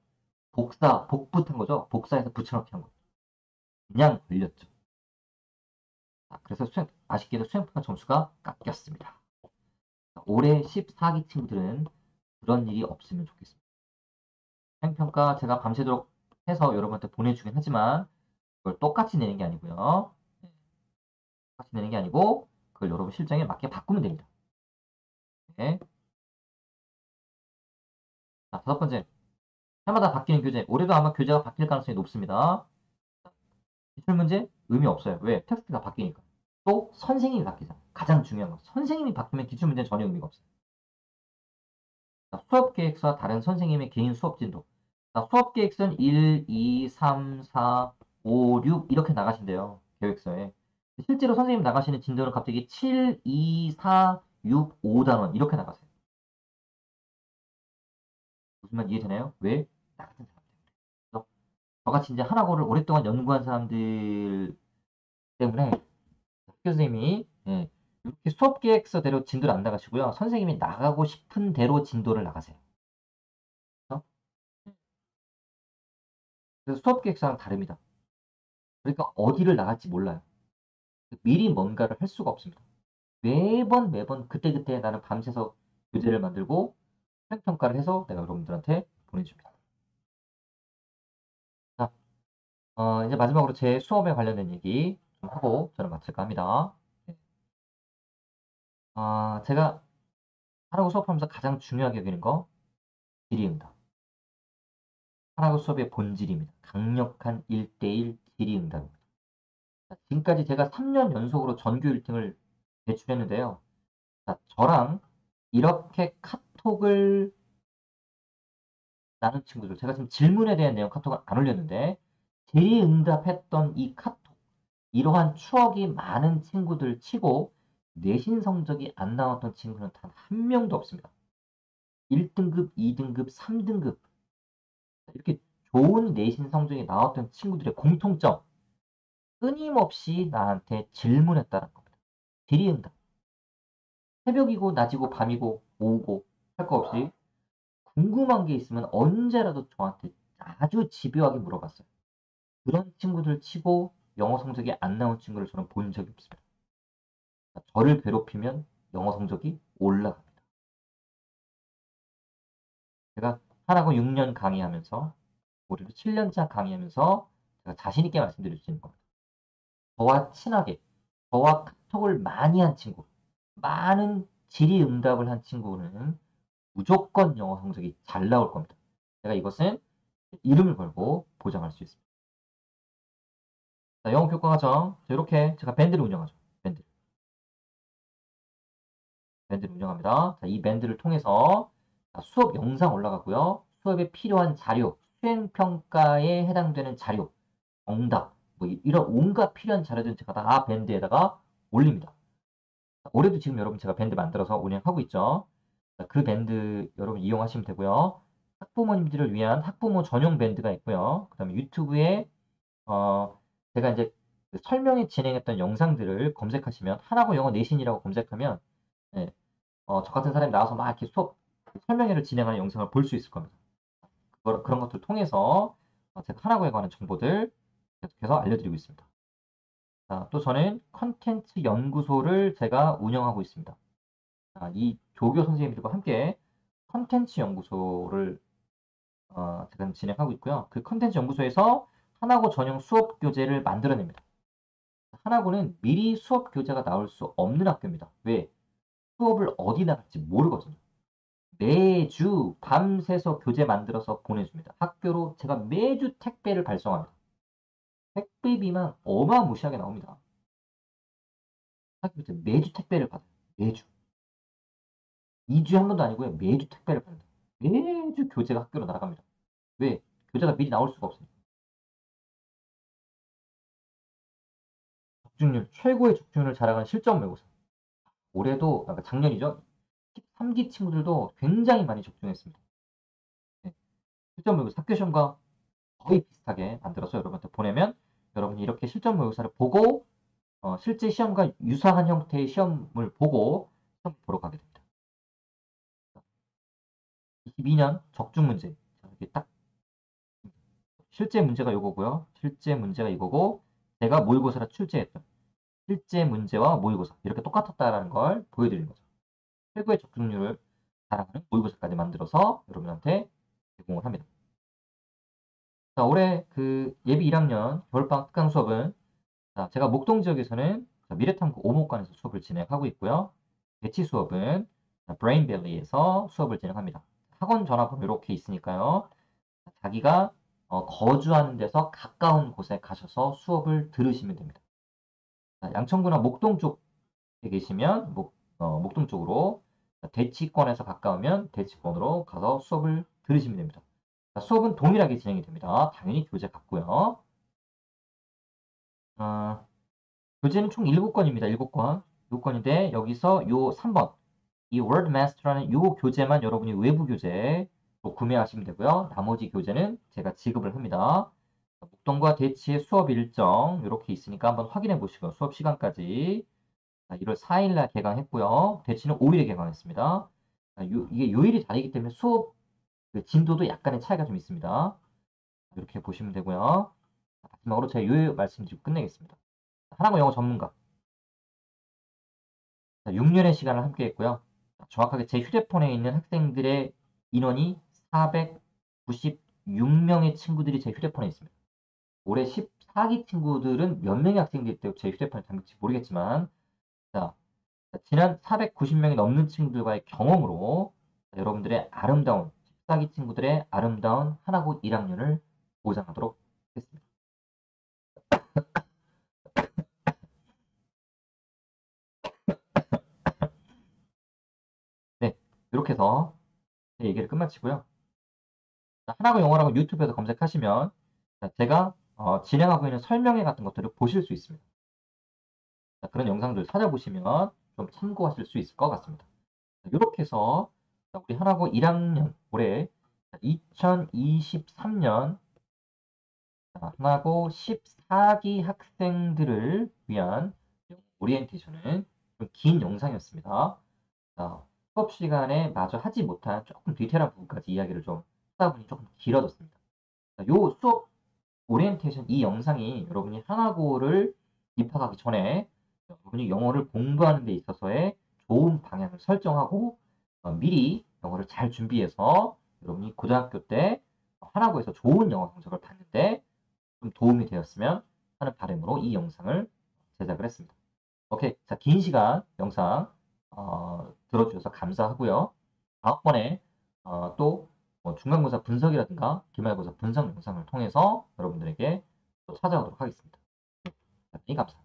복붙한 거죠. 복사해서 붙여넣기 한 거죠. 그냥 걸렸죠. 자, 그래서 아쉽게도 수행평가 점수가 깎였습니다. 올해 14기 친구들은 그런 일이 없으면 좋겠습니다. 수행평가 제가 밤새도록 해서 여러분한테 보내주긴 하지만 그걸 똑같이 내는 게 아니고요. 네, 똑같이 내는 게 아니고 그걸 여러분 실정에 맞게 바꾸면 됩니다. 네. 자, 다섯 번째. 해마다 바뀌는 교재. 올해도 아마 교재가 바뀔 가능성이 높습니다. 기출문제 의미 없어요. 왜? 텍스트가 바뀌니까. 또 선생님이 바뀌잖아요. 가장 중요한 거. 선생님이 바뀌면 기출문제는 전혀 의미가 없어요. 자, 수업 계획서와 다른 선생님의 개인 수업 진도. 자, 수업 계획서는 1, 2, 3, 4, 5, 6 이렇게 나가신대요. 계획서에. 실제로 선생님 나가시는 진도는 갑자기 7, 2, 4, 6, 5단원 이렇게 나가세요. 무슨 말 이해되나요? 왜? 나 같은 사람 때문에. 그래서 저같이 이제 하나고를 오랫동안 연구한 사람들 때문에 학교 선생님이 예, 이렇게 수업 계획서대로 진도를 안 나가시고요. 선생님이 나가고 싶은 대로 진도를 나가세요. 그래서 수업 계획서랑 다릅니다. 그러니까 어디를 나갈지 몰라요. 미리 뭔가를 할 수가 없습니다. 매번 그때그때 나는 밤새서 교재를 만들고 수행평가를 해서 내가 여러분들한테 보내줍니다. 자, 이제 마지막으로 제 수업에 관련된 얘기 좀 하고 저는 마칠까 합니다. 네. 제가 하라고 수업하면서 가장 중요하게 여기는 거 질의응답. 하라고 수업의 본질입니다. 강력한 1대1 질의응답입니다. 지금까지 제가 3년 연속으로 전교 1등을 배출했는데요. 자, 저랑 이렇게 카톡을 나눈 친구들, 제가 지금 질문에 대한 내용 카톡을 안 올렸는데, 질의응답했던 이 카톡, 이러한 추억이 많은 친구들 치고 내신 성적이 안 나왔던 친구는 단 한 명도 없습니다. 1등급, 2등급, 3등급 이렇게 좋은 내신 성적이 나왔던 친구들의 공통점, 끊임없이 나한테 질문했다는 겁니다. 질의응답. 새벽이고 낮이고 밤이고 오후고 할 거 없이 궁금한 게 있으면 언제라도 저한테 아주 집요하게 물어봤어요. 그런 친구들 치고 영어 성적이 안 나온 친구를 저는 본 적이 없습니다. 저를 괴롭히면 영어 성적이 올라갑니다. 제가 하라고 6년 강의하면서 올해도 7년차 강의하면서 제가 자신 있게 말씀드릴 수 있는 겁니다. 저와 친하게, 저와 카톡을 많이 한 친구, 많은 질의응답을 한 친구는 무조건 영어 성적이 잘 나올 겁니다. 제가 이것은 이름을 걸고 보장할 수 있습니다. 자, 영어 교과 과정. 이렇게 제가 밴드를 운영하죠. 밴드를 운영합니다. 자, 이 밴드를 통해서 수업 영상 올라가고요. 수업에 필요한 자료, 수행평가에 해당되는 자료, 정답, 뭐 이런 온갖 필요한 자료들은 제가 다 밴드에다가 올립니다. 올해도 지금 여러분 제가 밴드 만들어서 운영하고 있죠. 그 밴드 여러분 이용하시면 되고요. 학부모님들을 위한 학부모 전용 밴드가 있고요. 그 다음에 유튜브에 어, 제가 이제 그 설명에 진행했던 영상들을 검색하시면 하나고 영어 내신이라고 검색하면 네, 저 같은 사람이 나와서 막 이렇게 수업 설명회를 진행하는 영상을 볼 수 있을 겁니다. 그런 것들을 통해서 제가 하나고에 관한 정보들 계속해서 알려드리고 있습니다. 자, 또 저는 컨텐츠 연구소를 제가 운영하고 있습니다. 이 조교 선생님들과 함께 컨텐츠 연구소를 제가 진행하고 있고요. 그 컨텐츠 연구소에서 하나고 전용 수업 교재를 만들어냅니다. 하나고는 미리 수업 교재가 나올 수 없는 학교입니다. 왜? 수업을 어디 나갈지 모르거든요. 매주 밤새서 교재 만들어서 보내줍니다. 학교로 제가 매주 택배를 발송합니다. 택배비만 어마무시하게 나옵니다. 학교부터 매주 택배를 받아요. 매주. 2주에 한 번도 아니고요. 매주 택배를 받는다. 매주 교재가 학교로 날아갑니다. 왜? 교재가 미리 나올 수가 없어요. 적중률, 최고의 적중률을 자랑하는 실전 모의고사. 올해도, 아까 작년이죠. 13기 친구들도 굉장히 많이 적중했습니다. 네. 실전 모의고사 학교 시험과 거의 비슷하게 만들어서 여러분한테 보내면 여러분이 이렇게 실전 모의고사를 보고 실제 시험과 유사한 형태의 시험을 보고 시험 보러 가게 됩니다. 22년 적중 문제. 자, 이렇게 딱 실제 문제가 이거고요. 실제 문제가 이거고 제가 모의고사를 출제했던 실제 문제와 모의고사 이렇게 똑같았다라는 걸 보여드리는 거죠. 최고의 적중률을 자랑하는 모의고사까지 만들어서 여러분한테 제공을 합니다. 자, 올해 그 예비 1학년 겨울방학 특강 수업은 자, 제가 목동 지역에서는 미래탐구 오목관에서 수업을 진행하고 있고요. 배치 수업은 브레인밸리에서 수업을 진행합니다. 학원 전화번호 이렇게 있으니까요. 자기가 거주하는 데서 가까운 곳에 가셔서 수업을 들으시면 됩니다. 자, 양천구나 목동 쪽에 계시면 목동 쪽으로 대치권에서 가까우면 대치권으로 가서 수업을 들으시면 됩니다. 자, 수업은 동일하게 진행이 됩니다. 당연히 교재 같고요. 교재는 총 7권입니다. 7권. 7권인데 여기서 요 3번 이 워드마스터라는 요 교재만 여러분이 외부 교재로 구매하시면 되고요. 나머지 교재는 제가 지급을 합니다. 목동과 대치의 수업 일정 이렇게 있으니까 한번 확인해 보시고 수업 시간까지 1월 4일날 개강했고요. 대치는 5일에 개강했습니다. 이게 요일이 다르기 때문에 수업 그 진도도 약간의 차이가 좀 있습니다. 이렇게 보시면 되고요. 마지막으로 제가 요 말씀드리고 끝내겠습니다. 하나고 영어 전문가 6년의 시간을 함께 했고요. 정확하게 제 휴대폰에 있는 학생들의 인원이 496명의 친구들이 제 휴대폰에 있습니다. 올해 14기 친구들은 몇 명의 학생들이 제 휴대폰에 담길지 모르겠지만 자, 지난 490명이 넘는 친구들과의 경험으로 여러분들의 아름다운 14기 친구들의 아름다운 하나고 1학년을 보장하도록 하겠습니다. 네, 이렇게 해서 제 얘기를 끝마치고요. 하나고 영어라고 유튜브에서 검색하시면 제가 진행하고 있는 설명회 같은 것들을 보실 수 있습니다. 그런 영상들 찾아보시면 좀 참고하실 수 있을 것 같습니다. 이렇게 해서 우리 하나고 1학년 올해 2023년 하나고 14기 학생들을 위한 오리엔테이션은 좀 긴 영상이었습니다. 수업 시간에 마저 하지 못한 조금 디테일한 부분까지 이야기를 좀 하다 보니 조금 길어졌습니다. 요 수업 오리엔테이션 이 영상이 여러분이 하나고를 입학하기 전에 여러분이 영어를 공부하는 데 있어서의 좋은 방향을 설정하고 미리 영어를 잘 준비해서 여러분이 고등학교 때 하나고에서 좋은 영어 성적을 받는데 좀 도움이 되었으면 하는 바람으로 이 영상을 제작을 했습니다. 오케이. 자, 긴 시간 영상 들어주셔서 감사하고요. 다음번에 또뭐 중간고사 분석이라든가 기말고사 분석 영상을 통해서 여러분들에게 또 찾아오도록 하겠습니다. 네, 감사합니다.